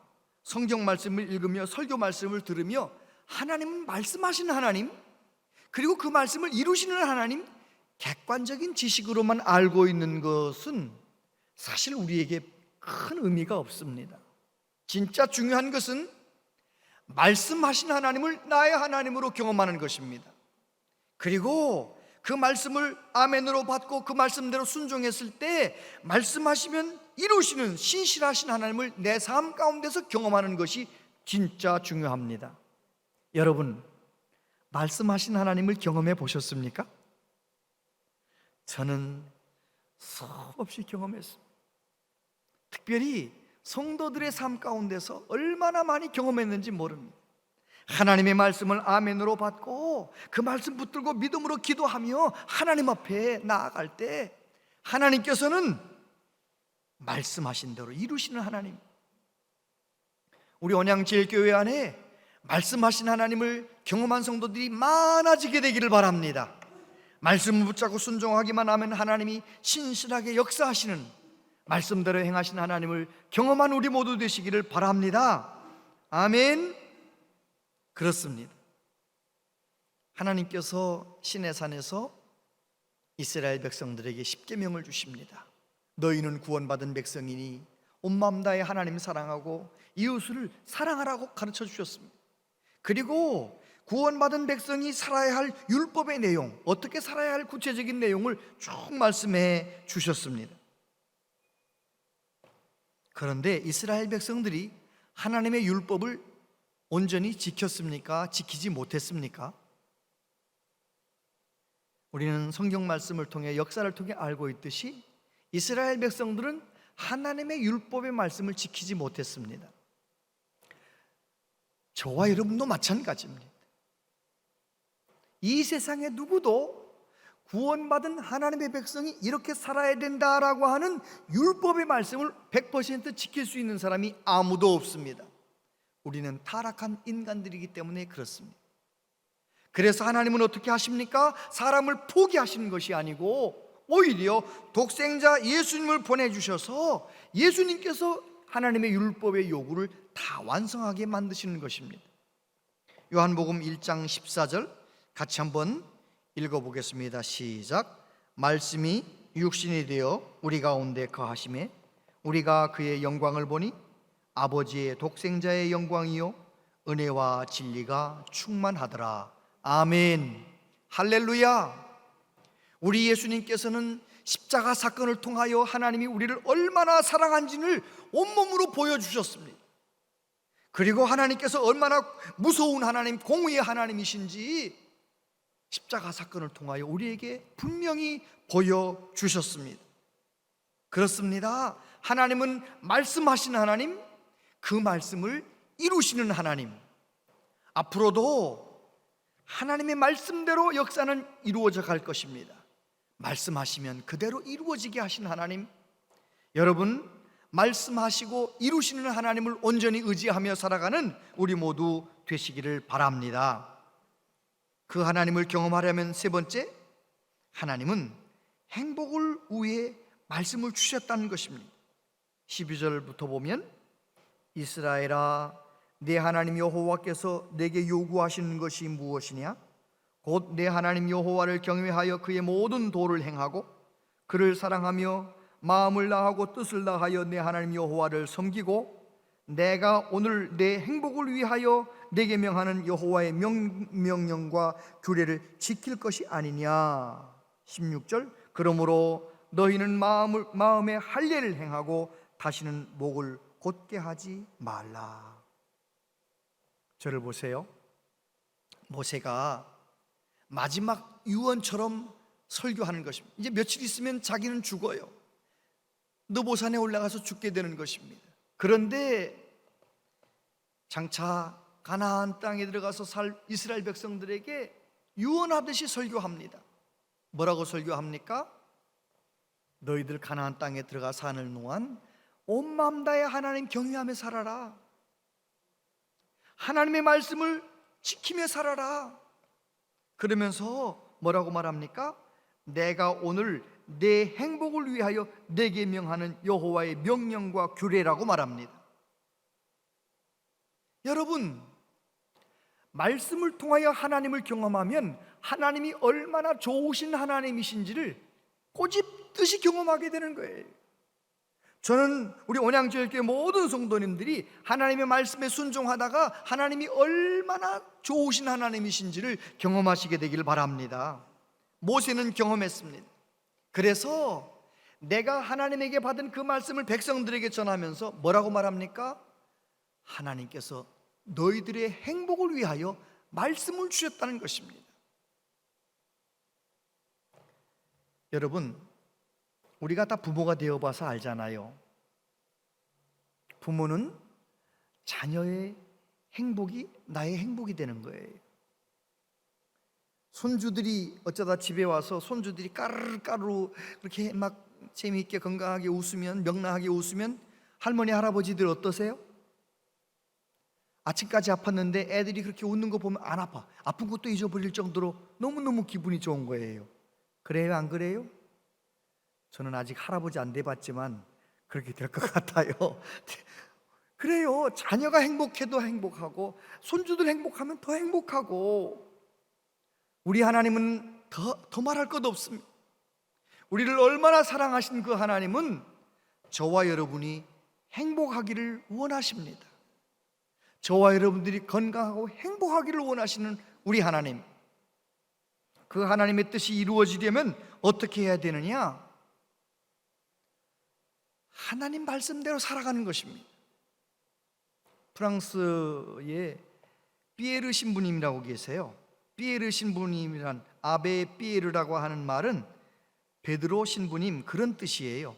Speaker 1: 성경 말씀을 읽으며 설교 말씀을 들으며 하나님은 말씀하시는 하나님, 그리고 그 말씀을 이루시는 하나님, 객관적인 지식으로만 알고 있는 것은 사실 우리에게 큰 의미가 없습니다. 진짜 중요한 것은 말씀하신 하나님을 나의 하나님으로 경험하는 것입니다. 그리고 그 말씀을 아멘으로 받고 그 말씀대로 순종했을 때 말씀하시면 이루시는 신실하신 하나님을 내 삶 가운데서 경험하는 것이 진짜 중요합니다. 여러분, 말씀하신 하나님을 경험해 보셨습니까? 저는 수없이 경험했습니다. 특별히 성도들의 삶 가운데서 얼마나 많이 경험했는지 모릅니다. 하나님의 말씀을 아멘으로 받고 그 말씀 붙들고 믿음으로 기도하며 하나님 앞에 나아갈 때 하나님께서는 말씀하신 대로 이루시는 하나님. 우리 언양제일교회 안에 말씀하신 하나님을 경험한 성도들이 많아지게 되기를 바랍니다. 말씀을 붙잡고 순종하기만 하면 하나님이 신실하게 역사하시는, 말씀대로 행하신 하나님을 경험한 우리 모두 되시기를 바랍니다. 아멘. 그렇습니다. 하나님께서 시내산에서 이스라엘 백성들에게 십계명을 주십니다. 너희는 구원받은 백성이니 온 마음 다해 하나님 사랑하고 이웃을 사랑하라고 가르쳐 주셨습니다. 그리고 구원받은 백성이 살아야 할 율법의 내용, 어떻게 살아야 할 구체적인 내용을 쭉 말씀해 주셨습니다. 그런데 이스라엘 백성들이 하나님의 율법을 온전히 지켰습니까? 지키지 못했습니까? 우리는 성경 말씀을 통해, 역사를 통해 알고 있듯이 이스라엘 백성들은 하나님의 율법의 말씀을 지키지 못했습니다. 저와 여러분도 마찬가지입니다. 이 세상에 누구도 구원받은 하나님의 백성이 이렇게 살아야 된다라고 하는 율법의 말씀을 100% 지킬 수 있는 사람이 아무도 없습니다. 우리는 타락한 인간들이기 때문에 그렇습니다. 그래서 하나님은 어떻게 하십니까? 사람을 포기하시는 것이 아니고 오히려 독생자 예수님을 보내주셔서 예수님께서 하나님의 율법의 요구를 다 완성하게 만드시는 것입니다. 요한복음 1장 14절 같이 한번 읽어보겠습니다. 시작. 말씀이 육신이 되어 우리 가운데 거하심에 우리가 그의 영광을 보니 아버지의 독생자의 영광이요 은혜와 진리가 충만하더라. 아멘. 할렐루야. 우리 예수님께서는 십자가 사건을 통하여 하나님이 우리를 얼마나 사랑한지를 온몸으로 보여주셨습니다. 그리고 하나님께서 얼마나 무서운 하나님, 공의의 하나님이신지 십자가 사건을 통하여 우리에게 분명히 보여주셨습니다. 그렇습니다. 하나님은 말씀하신 하나님, 그 말씀을 이루시는 하나님. 앞으로도 하나님의 말씀대로 역사는 이루어져 갈 것입니다. 말씀하시면 그대로 이루어지게 하신 하나님, 여러분 말씀하시고 이루시는 하나님을 온전히 의지하며 살아가는 우리 모두 되시기를 바랍니다. 그 하나님을 경험하려면 세 번째, 하나님은 행복을 위해 말씀을 주셨다는 것입니다. 12절부터 보면 이스라엘아 내 하나님 여호와께서 내게 요구하시는 것이 무엇이냐? 곧 내 하나님 여호와를 경외하여 그의 모든 도를 행하고 그를 사랑하며 마음을 다하고 뜻을 다하여 내 하나님 여호와를 섬기고 내가 오늘 내 행복을 위하여 내게 명하는 여호와의 명령과 규례를 지킬 것이 아니냐. 16절 그러므로 너희는 마음에 할례를 행하고 다시는 목을 곧게 하지 말라. 저를 보세요. 모세가 마지막 유언처럼 설교하는 것입니다. 이제 며칠 있으면 자기는 죽어요. 느보산에 올라가서 죽게 되는 것입니다. 그런데 장차 가나안 땅에 들어가서 살 이스라엘 백성들에게 유언하듯이 설교합니다. 뭐라고 설교합니까? 너희들 가나안 땅에 들어가 사는 동안 온 마음 다해 하나님 경외하며 살아라. 하나님의 말씀을 지키며 살아라. 그러면서 뭐라고 말합니까? 내가 오늘 내 행복을 위하여 내게 명하는 여호와의 명령과 규례라고 말합니다. 여러분, 말씀을 통하여 하나님을 경험하면 하나님이 얼마나 좋으신 하나님이신지를 꼬집듯이 경험하게 되는 거예요. 저는 우리 온양제일교회 모든 성도님들이 하나님의 말씀에 순종하다가 하나님이 얼마나 좋으신 하나님이신지를 경험하시게 되기를 바랍니다. 모세는 경험했습니다. 그래서 내가 하나님에게 받은 그 말씀을 백성들에게 전하면서 뭐라고 말합니까? 하나님께서 너희들의 행복을 위하여 말씀을 주셨다는 것입니다. 여러분, 우리가 다 부모가 되어봐서 알잖아요. 부모는 자녀의 행복이 나의 행복이 되는 거예요. 손주들이 어쩌다 집에 와서 손주들이 까르르 그렇게 막 재미있게 건강하게 웃으면, 명랑하게 웃으면 할머니 할아버지들 어떠세요? 아침까지 아팠는데 애들이 그렇게 웃는 거 보면 안 아파. 아픈 것도 잊어버릴 정도로 너무너무 기분이 좋은 거예요. 그래요, 안 그래요? 저는 아직 할아버지 안 돼봤지만 그렇게 될 것 같아요. 그래요. 자녀가 행복해도 행복하고 손주들 행복하면 더 행복하고, 우리 하나님은 더 말할 것 없습니다. 우리를 얼마나 사랑하신 그 하나님은 저와 여러분이 행복하기를 원하십니다. 저와 여러분들이 건강하고 행복하기를 원하시는 우리 하나님, 그 하나님의 뜻이 이루어지려면 어떻게 해야 되느냐? 하나님 말씀대로 살아가는 것입니다. 프랑스의 피에르 신부님이라고 계세요. 피에르 신부님이란 아베 피에르라고 하는 말은 베드로 신부님, 그런 뜻이에요.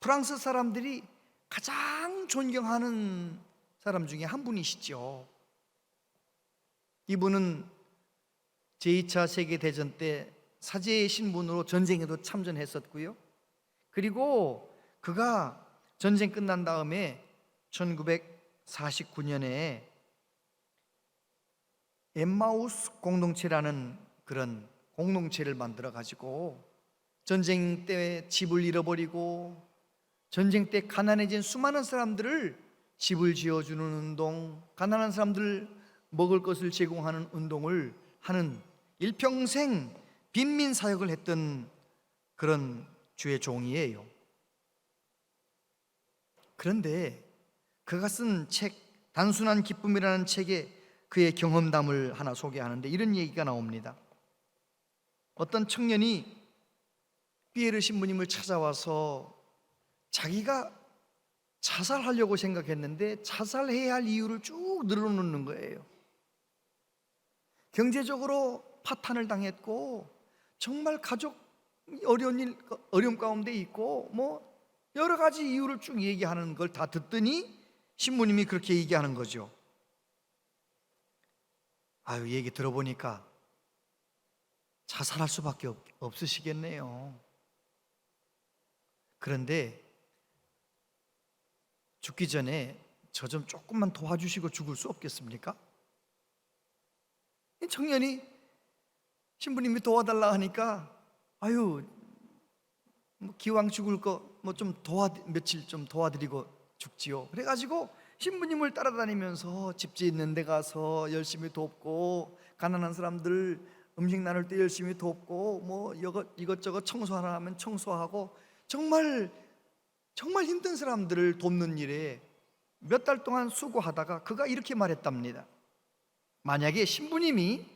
Speaker 1: 프랑스 사람들이 가장 존경하는 사람 중에 한 분이시죠. 이분은 제2차 세계대전 때 사제의 신분으로 전쟁에도 참전했었고요. 그리고 그가 전쟁 끝난 다음에 1949년에 엠마우스 공동체라는 그런 공동체를 만들어 가지고 전쟁 때 집을 잃어버리고 전쟁 때 가난해진 수많은 사람들을 집을 지어주는 운동, 가난한 사람들 먹을 것을 제공하는 운동을 하는 일평생 빈민 사역을 했던 그런 주의 종이에요. 그런데 그가 쓴 책 단순한 기쁨이라는 책에 그의 경험담을 하나 소개하는데 이런 얘기가 나옵니다. 어떤 청년이 피에르 신부님을 찾아와서 자기가 자살하려고 생각했는데 자살해야 할 이유를 쭉 늘어놓는 거예요. 경제적으로 파탄을 당했고 정말 가족 어려움 가운데 있고 뭐 여러 가지 이유를 쭉 얘기하는 걸 다 듣더니 신부님이 그렇게 얘기하는 거죠. 아유, 얘기 들어보니까 자살할 수밖에 없으시겠네요. 그런데 죽기 전에 저 좀 조금만 도와주시고 죽을 수 없겠습니까? 이 청년이 신부님이 도와달라 하니까 아유, 뭐 기왕 죽을 거 뭐 좀 며칠 좀 도와드리고 죽지요. 그래가지고 신부님을 따라다니면서 집 짓는 데 가서 열심히 돕고, 가난한 사람들 음식 나눌 때 열심히 돕고, 뭐 이것저것 청소하라 하면 청소하고, 정말 힘든 사람들을 돕는 일에 몇 달 동안 수고하다가 그가 이렇게 말했답니다. 만약에 신부님이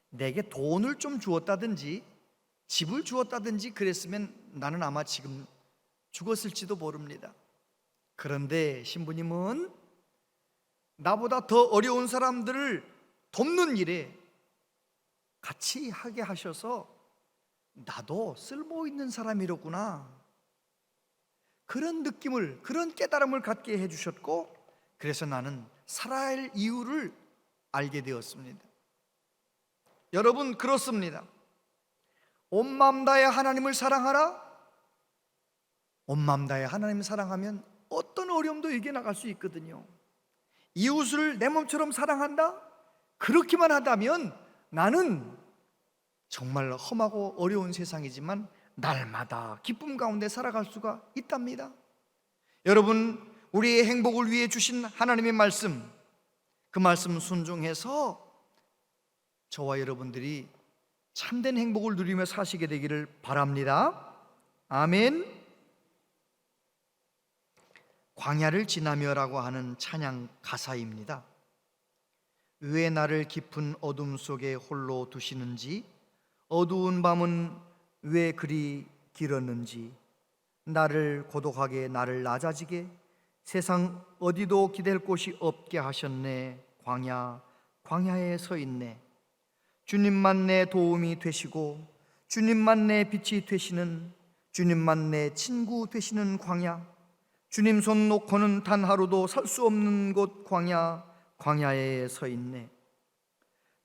Speaker 1: 내게 돈을 좀 주었다든지 집을 주었다든지 그랬으면 나는 아마 지금 죽었을지도 모릅니다. 그런데 신부님은 나보다 더 어려운 사람들을 돕는 일에 같이 하게 하셔서 나도 쓸모 있는 사람이로구나, 그런 느낌을, 그런 깨달음을 갖게 해주셨고, 그래서 나는 살아야 할 이유를 알게 되었습니다. 여러분, 그렇습니다. 온 마음 다해 하나님을 사랑하라. 온 마음 다해 하나님을 사랑하면 어떤 어려움도 이겨나갈 수 있거든요. 이웃을 내 몸처럼 사랑한다? 그렇게만 하다면 나는 정말 험하고 어려운 세상이지만 날마다 기쁨 가운데 살아갈 수가 있답니다. 여러분, 우리의 행복을 위해 주신 하나님의 말씀, 그 말씀 순종해서 저와 여러분들이 참된 행복을 누리며 사시게 되기를 바랍니다. 아멘. 광야를 지나며라고 하는 찬양 가사입니다. 왜 나를 깊은 어둠 속에 홀로 두시는지, 어두운 밤은 왜 그리 길었는지, 나를 고독하게 나를 낮아지게 세상 어디도 기댈 곳이 없게 하셨네. 광야 광야에 서 있네. 주님만 내 도움이 되시고 주님만 내 빛이 되시는, 주님만 내 친구 되시는 광야, 주님 손 놓고는 단 하루도 살 수 없는 곳 광야, 광야에 서 있네.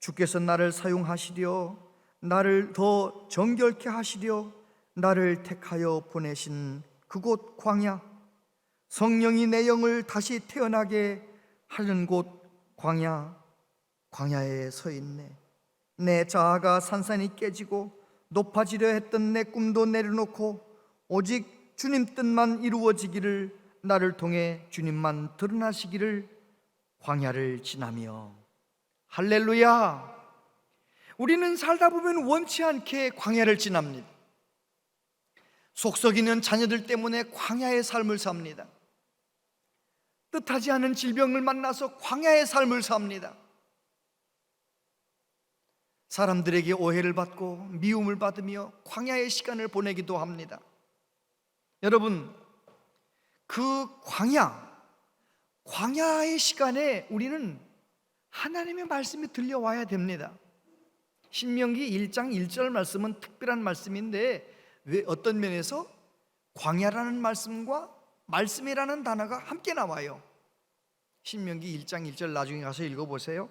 Speaker 1: 주께서 나를 사용하시려, 나를 더 정결케 하시려 나를 택하여 보내신 그곳 광야, 성령이 내 영을 다시 태어나게 하는 곳 광야, 광야에 서 있네. 내 자아가 산산이 깨지고 높아지려 했던 내 꿈도 내려놓고 오직 주님 뜻만 이루어지기를, 나를 통해 주님만 드러나시기를 광야를 지나며. 할렐루야! 우리는 살다 보면 원치 않게 광야를 지납니다. 속썩이는 자녀들 때문에 광야의 삶을 삽니다. 뜻하지 않은 질병을 만나서 광야의 삶을 삽니다. 사람들에게 오해를 받고 미움을 받으며 광야의 시간을 보내기도 합니다. 여러분, 그 광야의 시간에 우리는 하나님의 말씀이 들려와야 됩니다. 신명기 1장 1절 말씀은 특별한 말씀인데, 왜 어떤 면에서 광야라는 말씀과 말씀이라는 단어가 함께 나와요. 신명기 1장 1절 나중에 가서 읽어보세요.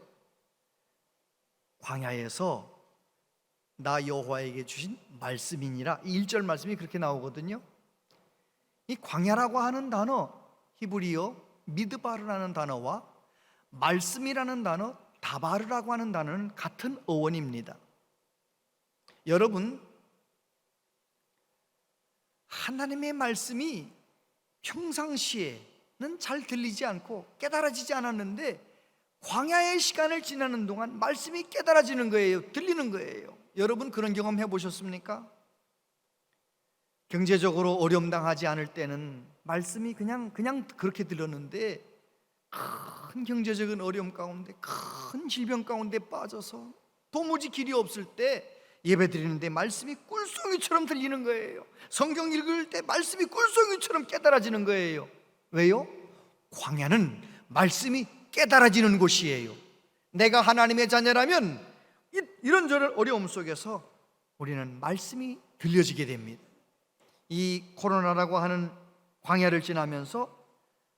Speaker 1: 광야에서 나 여호와에게 주신 말씀이니라, 이 1절 말씀이 그렇게 나오거든요. 이 광야라고 하는 단어, 히브리어 미드바르라는 단어와 말씀이라는 단어, 다바르라고 하는 단어는 같은 어원입니다. 여러분, 하나님의 말씀이 평상시에는 잘 들리지 않고 깨달아지지 않았는데 광야의 시간을 지나는 동안 말씀이 깨달아지는 거예요. 들리는 거예요. 여러분, 그런 경험 해보셨습니까? 경제적으로 어려움 당하지 않을 때는 말씀이 그냥 그렇게 들었는데, 큰 경제적인 어려움 가운데, 큰 질병 가운데 빠져서 도무지 길이 없을 때 예배 드리는데 말씀이 꿀송이처럼 들리는 거예요. 성경 읽을 때 말씀이 꿀송이처럼 깨달아지는 거예요. 왜요? 광야는 말씀이 깨달아지는 곳이에요. 내가 하나님의 자녀라면 이런저런 어려움 속에서 우리는 말씀이 들려지게 됩니다. 이 코로나라고 하는 광야를 지나면서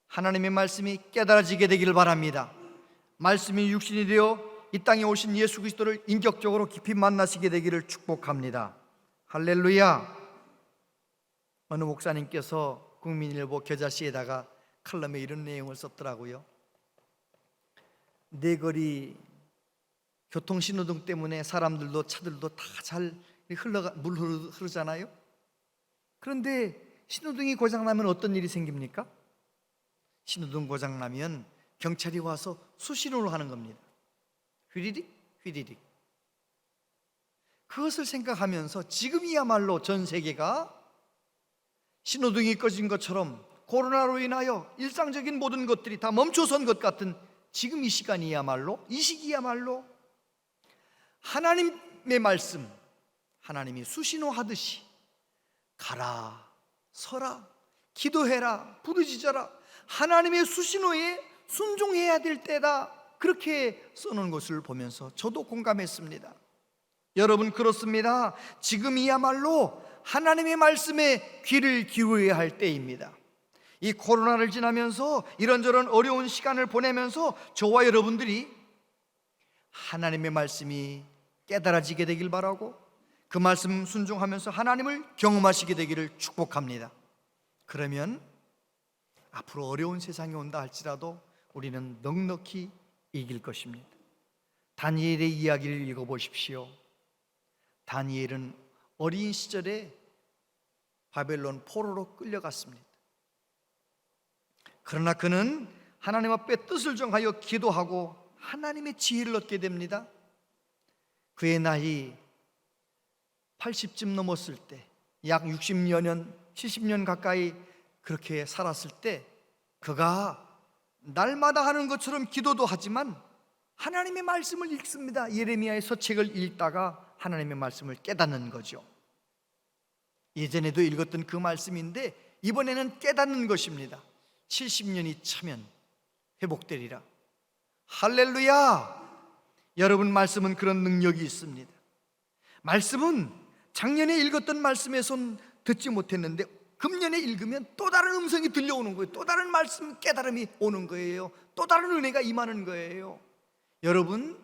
Speaker 1: 하나님의 말씀이 깨달아지게 되기를 바랍니다. 말씀이 육신이 되어 이 땅에 오신 예수 그리스도를 인격적으로 깊이 만나시게 되기를 축복합니다. 할렐루야! 어느 목사님께서 국민일보 겨자씨에다가 칼럼에 이런 내용을 썼더라고요. 내거리 교통신호등 때문에 사람들도 차들도 다 잘 물 흐르잖아요. 그런데 신호등이 고장나면 어떤 일이 생깁니까? 신호등 고장나면 경찰이 와서 수신호를 하는 겁니다. 휘리릭 휘리릭. 그것을 생각하면서 지금이야말로 전 세계가 신호등이 꺼진 것처럼 코로나로 인하여 일상적인 모든 것들이 다 멈춰선 것 같은 지금 이 시간이야말로, 이 시기야말로 하나님의 말씀, 하나님이 수신호하듯이 가라, 서라, 기도해라, 부르짖어라, 하나님의 수신호에 순종해야 될 때다, 그렇게 써놓은 것을 보면서 저도 공감했습니다. 여러분, 그렇습니다. 지금이야말로 하나님의 말씀에 귀를 기울여야 할 때입니다. 이 코로나를 지나면서 이런저런 어려운 시간을 보내면서 저와 여러분들이 하나님의 말씀이 깨달아지게 되길 바라고 그 말씀 순종하면서 하나님을 경험하시게 되기를 축복합니다. 그러면 앞으로 어려운 세상이 온다 할지라도 우리는 넉넉히 이길 것입니다. 다니엘의 이야기를 읽어보십시오. 다니엘은 어린 시절에 바벨론 포로로 끌려갔습니다. 그러나 그는 하나님 앞에 뜻을 정하여 기도하고 하나님의 지혜를 얻게 됩니다. 그의 나이 80쯤 넘었을 때, 약 60여 년, 70년 가까이 그렇게 살았을 때, 그가 날마다 하는 것처럼 기도도 하지만 하나님의 말씀을 읽습니다. 예레미야의 서책을 읽다가 하나님의 말씀을 깨닫는 거죠. 예전에도 읽었던 그 말씀인데 이번에는 깨닫는 것입니다. 70년이 차면 회복되리라. 할렐루야! 여러분, 말씀은 그런 능력이 있습니다. 말씀은 작년에 읽었던 말씀에선 듣지 못했는데 금년에 읽으면 또 다른 음성이 들려오는 거예요. 또 다른 말씀 깨달음이 오는 거예요. 또 다른 은혜가 임하는 거예요. 여러분,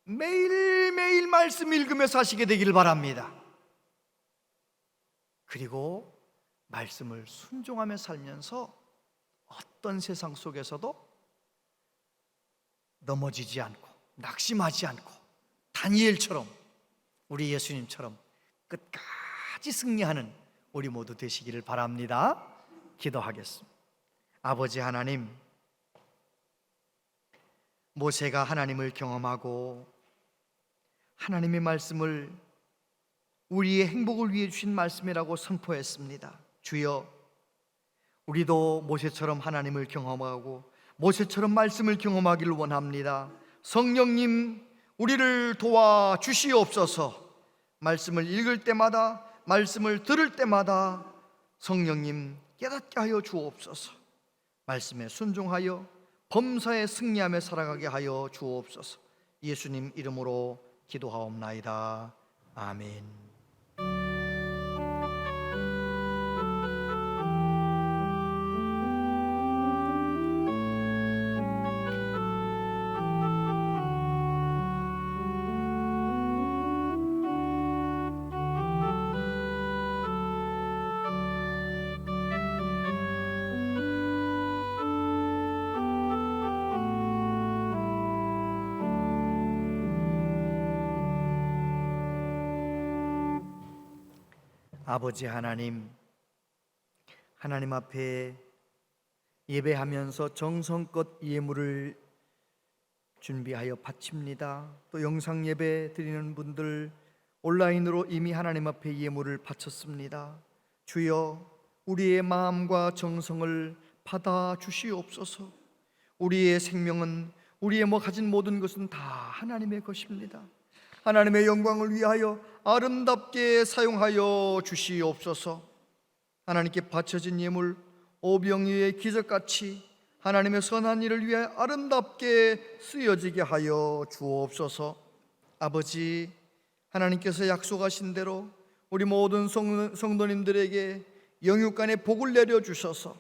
Speaker 1: 매일매일 말씀 읽으면서 하시게 되기를 바랍니다. 그리고 말씀을 순종하며 살면서 어떤 세상 속에서도 넘어지지 않고 낙심하지 않고 다니엘처럼, 우리 예수님처럼 끝까지 승리하는 우리 모두 되시기를 바랍니다. 기도하겠습니다. 아버지 하나님, 모세가 하나님을 경험하고 하나님의 말씀을 우리의 행복을 위해 주신 말씀이라고 선포했습니다. 주여, 우리도 모세처럼 하나님을 경험하고 모세처럼 말씀을 경험하기를 원합니다. 성령님, 우리를 도와주시옵소서. 말씀을 읽을 때마다, 말씀을 들을 때마다 성령님 깨닫게 하여 주옵소서. 말씀에 순종하여 범사에 승리하며 살아가게 하여 주옵소서. 예수님 이름으로 기도하옵나이다. 아멘. 아버지 하나님, 하나님 앞에 예배하면서 정성껏 예물을 준비하여 바칩니다. 또 영상 예배 드리는 분들 온라인으로 이미 하나님 앞에 예물을 바쳤습니다. 주여, 우리의 마음과 정성을 받아 주시옵소서. 우리의 생명은, 우리의 가진 모든 것은 다 하나님의 것입니다. 하나님의 영광을 위하여 아름답게 사용하여 주시옵소서. 하나님께 바쳐진 예물 오병이의 기적같이 하나님의 선한 일을 위해 아름답게 쓰여지게 하여 주옵소서. 아버지, 하나님께서 약속하신 대로 우리 모든 성도님들에게 영육간의 복을 내려주셔서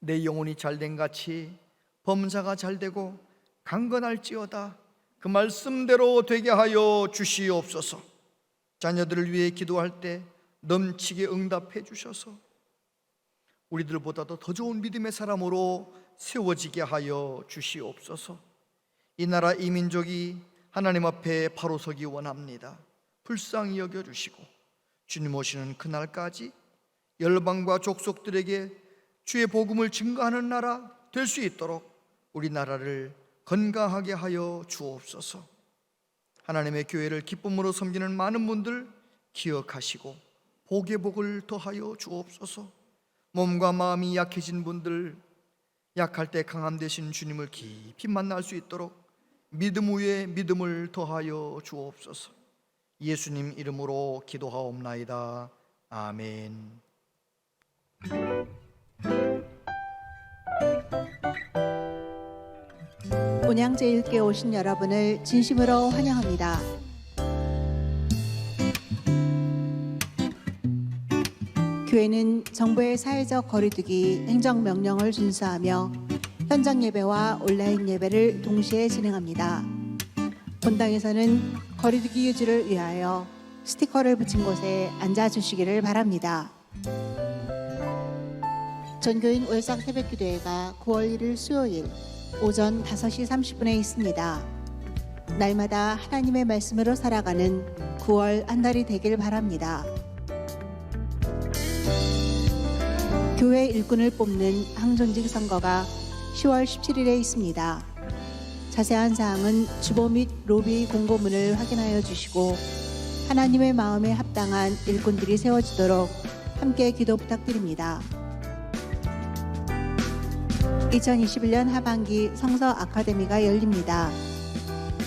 Speaker 1: 내 영혼이 잘된 같이 범사가 잘되고 강건할지어다 그 말씀대로 되게 하여 주시옵소서. 자녀들을 위해 기도할 때 넘치게 응답해 주셔서 우리들보다도 더 좋은 믿음의 사람으로 세워지게 하여 주시옵소서. 이 나라 이 민족이 하나님 앞에 바로 서기 원합니다. 불쌍히 여겨주시고 주님 오시는 그날까지 열방과 족속들에게 주의 복음을 증거하는 나라 될 수 있도록 우리나라를 건강하게 하여 주옵소서. 하나님의 교회를 기쁨으로 섬기는 많은 분들 기억하시고 복의 복을 더하여 주옵소서. 몸과 마음이 약해진 분들, 약할 때 강함 되신 주님을 깊이 만날 수 있도록 믿음 위에 믿음을 더하여 주옵소서. 예수님 이름으로 기도하옵나이다. 아멘.
Speaker 5: 본향제일교회 오신 여러분을 진심으로 환영합니다. 교회는 정부의 사회적 거리두기 행정명령을 준수하며 현장 예배와 온라인 예배를 동시에 진행합니다. 본당에서는 거리두기 유지를 위하여 스티커를 붙인 곳에 앉아주시기를 바랍니다. 전교인 월상 새벽기도회가 9월 1일 수요일 오전 5시 30분에 있습니다. 날마다 하나님의 말씀으로 살아가는 9월 한 달이 되길 바랍니다. 교회 일꾼을 뽑는 항존직 선거가 10월 17일에 있습니다. 자세한 사항은 주보 및 로비 공고문을 확인하여 주시고 하나님의 마음에 합당한 일꾼들이 세워지도록 함께 기도 부탁드립니다. 2021년 하반기 성서 아카데미가 열립니다.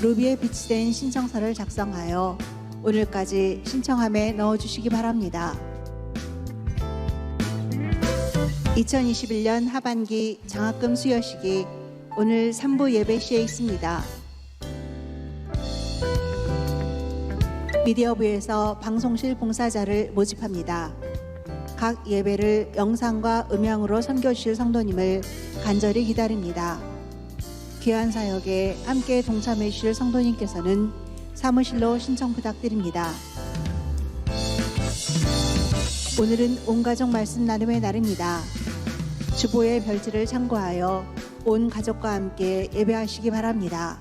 Speaker 5: 로비에 비치된 신청서를 작성하여 오늘까지 신청함에 넣어주시기 바랍니다. 2021년 하반기 장학금 수여식이 오늘 3부 예배 시에 있습니다. 미디어부에서 방송실 봉사자를 모집합니다. 각 예배를 영상과 음향으로 섬겨주실 성도님을 간절히 기다립니다. 귀한 사역에 함께 동참해 주실 성도님께서는 사무실로 신청 부탁드립니다. 오늘은 온가족 말씀 나눔의 날입니다. 주보의 별지를 참고하여 온 가족과 함께 예배하시기 바랍니다.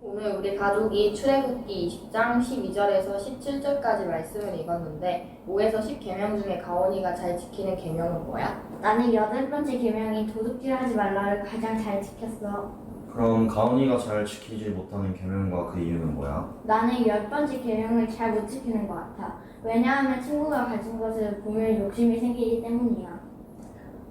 Speaker 6: 오늘 우리 가족이 출애굽기 20장 12절에서 17절까지 말씀을 읽었는데 5에서 10계명 중에 가온이가 잘 지키는 계명은 뭐야?
Speaker 7: 나는 8번째 계명인 도둑질하지 말라를 가장 잘 지켰어.
Speaker 8: 그럼 가온이가 잘 지키지 못하는 계명과 그 이유는 뭐야?
Speaker 7: 나는 10번째 계명을 잘 못 지키는 것 같아. 왜냐하면 친구가 가진 것을 보면 욕심이 생기기 때문이야.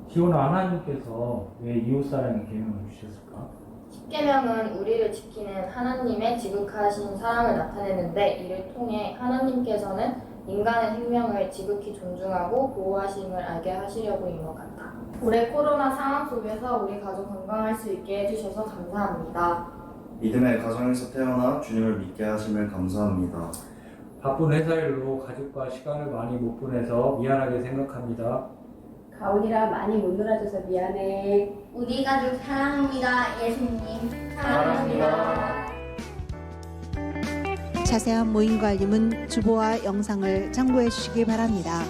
Speaker 9: 기호나 하나님께서 왜 이웃사랑의 계명을 주셨을까?
Speaker 6: 10계명은 우리를 지키는 하나님의 지극하신 사랑을 나타내는데 이를 통해 하나님께서는 인간의 생명을 지극히 존중하고 보호하심을 알게 하시려고인 것 같아. 올해 코로나 상황 속에서 우리 가족 건강할 수 있게 해주셔서 감사합니다.
Speaker 8: 믿음의 가정에서 태어나 주님을 믿게 하심을 감사합니다.
Speaker 9: 바쁜 회사 일로 가족과 시간을 많이 못 보내서 미안하게 생각합니다.
Speaker 7: 가온이라 많이 못 놀아줘서 미안해. 우리 가족 사랑합니다. 예수님 사랑합니다.
Speaker 5: 자세한 모임과 알림은 주보와 영상을 참고해 주시기 바랍니다.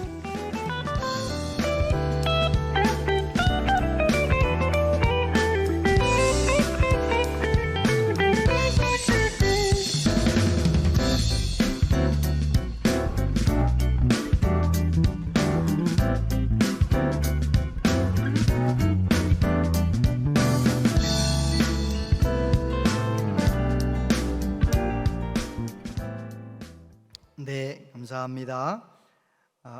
Speaker 1: 네, 감사합니다.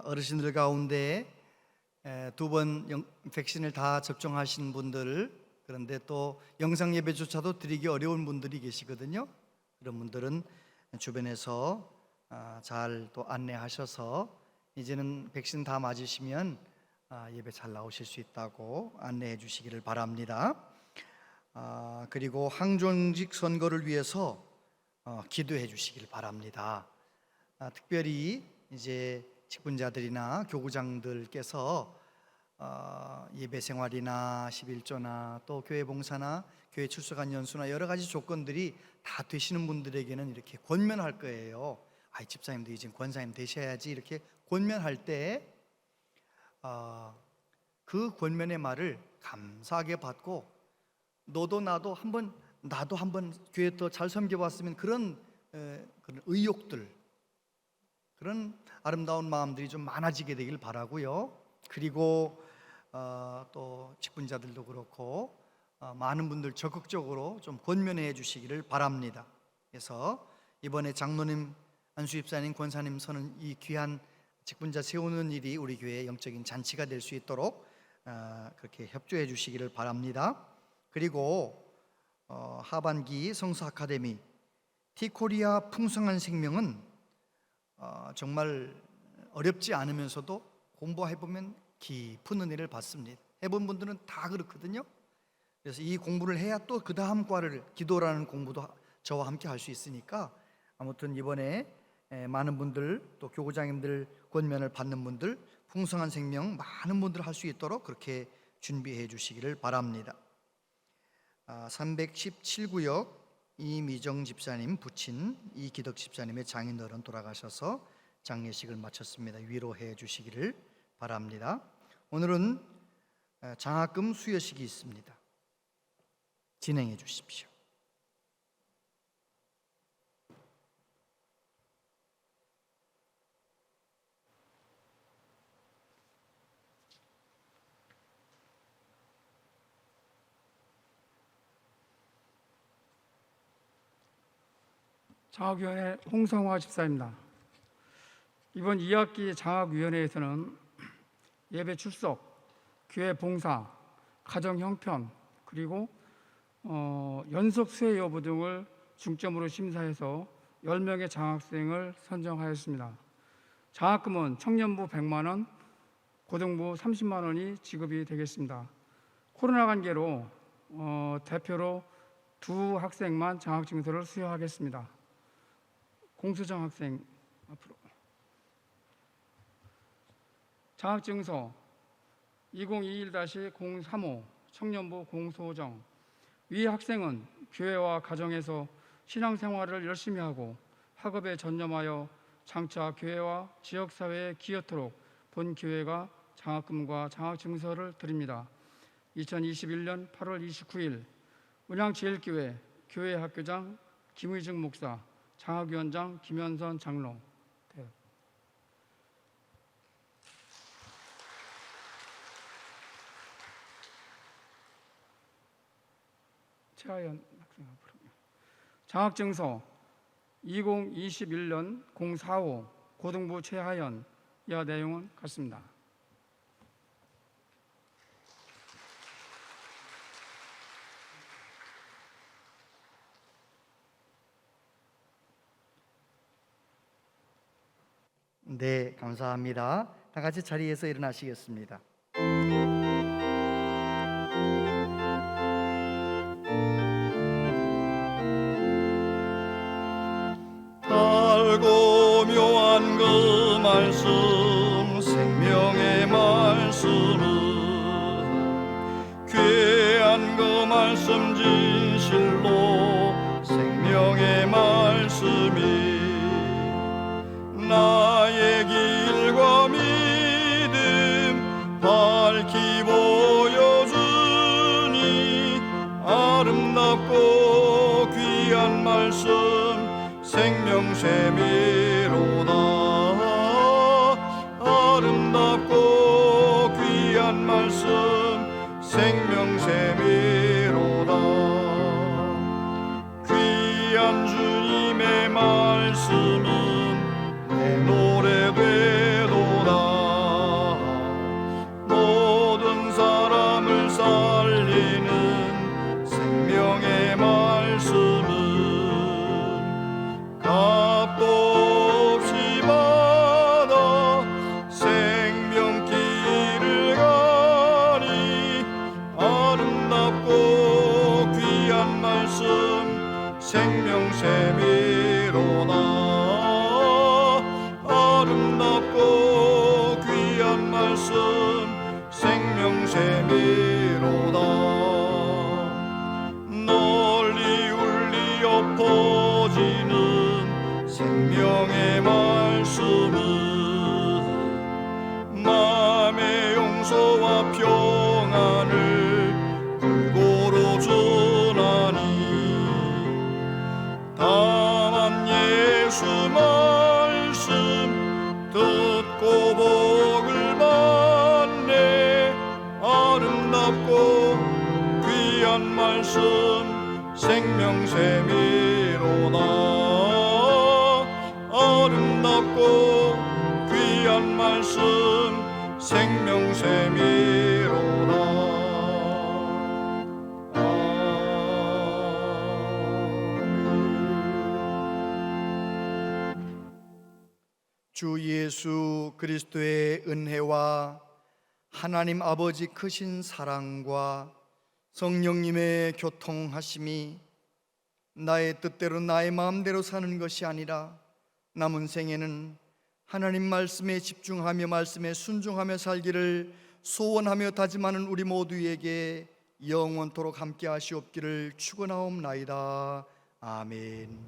Speaker 1: 어르신들 가운데 2번 백신을 다 접종하신 분들, 그런데 또 영상 예배조차도 드리기 어려운 분들이 계시거든요. 그런 분들은 주변에서 잘 또 안내하셔서 이제는 백신 다 맞으시면 예배 잘 나오실 수 있다고 안내해 주시기를 바랍니다. 그리고 항정직 선거를 위해서 기도해 주시길 바랍니다. 특별히 이제 직분자들이나 교구장들께서 예배 생활이나 11조나 또 교회 봉사나 교회 출석한 연수나 여러 가지 조건들이 다 되시는 분들에게는 이렇게 권면할 거예요. 집사님도 이제 권사님 되셔야지 이렇게 권면할 때 그 권면의 말을 감사하게 받고 나도 한번 교회 더 잘 섬겨봤으면 그런 의욕들, 그런 아름다운 마음들이 좀 많아지게 되길 바라고요. 그리고 또 직분자들도 그렇고 많은 분들 적극적으로 좀 권면해 주시기를 바랍니다. 그래서 이번에 장로님, 안수집사님, 권사님 서는 이 귀한 직분자 세우는 일이 우리 교회의 영적인 잔치가 될 수 있도록 그렇게 협조해 주시기를 바랍니다. 그리고 하반기 성서 아카데미 티코리아 풍성한 생명은 정말 어렵지 않으면서도 공부해보면 깊은 은혜를 받습니다. 해본 분들은 다 그렇거든요. 그래서 이 공부를 해야 또 그 다음 과를 기도라는 공부도 저와 함께 할 수 있으니까 아무튼 이번에 많은 분들, 또 교구장님들 권면을 받는 분들, 풍성한 생명 많은 분들 할 수 있도록 그렇게 준비해 주시기를 바랍니다. 317구역 이미정 집사님 부친 이기덕 집사님의 장인어른 돌아가셔서 장례식을 마쳤습니다. 위로해 주시기를 바랍니다. 오늘은 장학금 수여식이 있습니다. 진행해 주십시오.
Speaker 10: 장학위원회 홍성화 집사입니다. 이번 2학기 장학위원회에서는 예배 출석, 교회 봉사, 가정 형편, 그리고 연속 수혜 여부 등을 중점으로 심사해서 10명의 장학생을 선정하였습니다. 장학금은 청년부 100만 원, 고등부 30만 원이 지급이 되겠습니다. 코로나 관계로 대표로 두 학생만 장학증서를 수여하겠습니다. 공수정 학생 앞으로. 장학증서 2021-035 청년부 공소정. 위 학생은 교회와 가정에서 신앙생활을 열심히 하고 학업에 전념하여 장차 교회와 지역사회에 기여토록 본 교회가 장학금과 장학증서를 드립니다. 2021년 8월 29일 은양제일교회 교회학교장 김의중 목사, 장학위원장 김현선 장로. 최하연 학생 앞으로. 장학증서 2021년 045 고등부 최하연. 이하 내용은 같습니다.
Speaker 1: 네, 감사합니다. 다 같이 자리에서 일어나시겠습니다. 달고 묘한 그 말씀, 생명의 말씀은 귀한 그 말씀 진실로 생명의 말씀이 나의 길과 믿음 밝히 보여주니 아름답고 귀한 말씀 생명샘이로다. 아름답고 귀한 말씀 생명샘이로다. 귀한 주님의 말씀은 내 노래 되도다. 모든 사람을 살리는 생명의 말씀은 값도 없이 받아 생명길을 가니 아름답고 귀한 말씀 생명샘이로다. 아름답고 귀한 말씀 생명샘이로다. 널리 울리어 퍼지는 생명의 말씀은 마음의 용서와 평안을 골고루 전하니 다만 예수 말씀 듣고 복을 받네. 아름답고 귀한 말씀 생명샘이로다. 아름답고 귀한 말씀 생명샘이로다. 주 예수 그리스도의 은혜와 하나님 아버지 크신 사랑과 성령님의 교통하심이 나의 뜻대로 나의 마음대로 사는 것이 아니라 남은 생에는 하나님 말씀에 집중하며 말씀에 순종하며 살기를 소원하며 다짐하는 우리 모두에게 영원토록 함께 하시옵기를 축원하옵나이다. 아멘.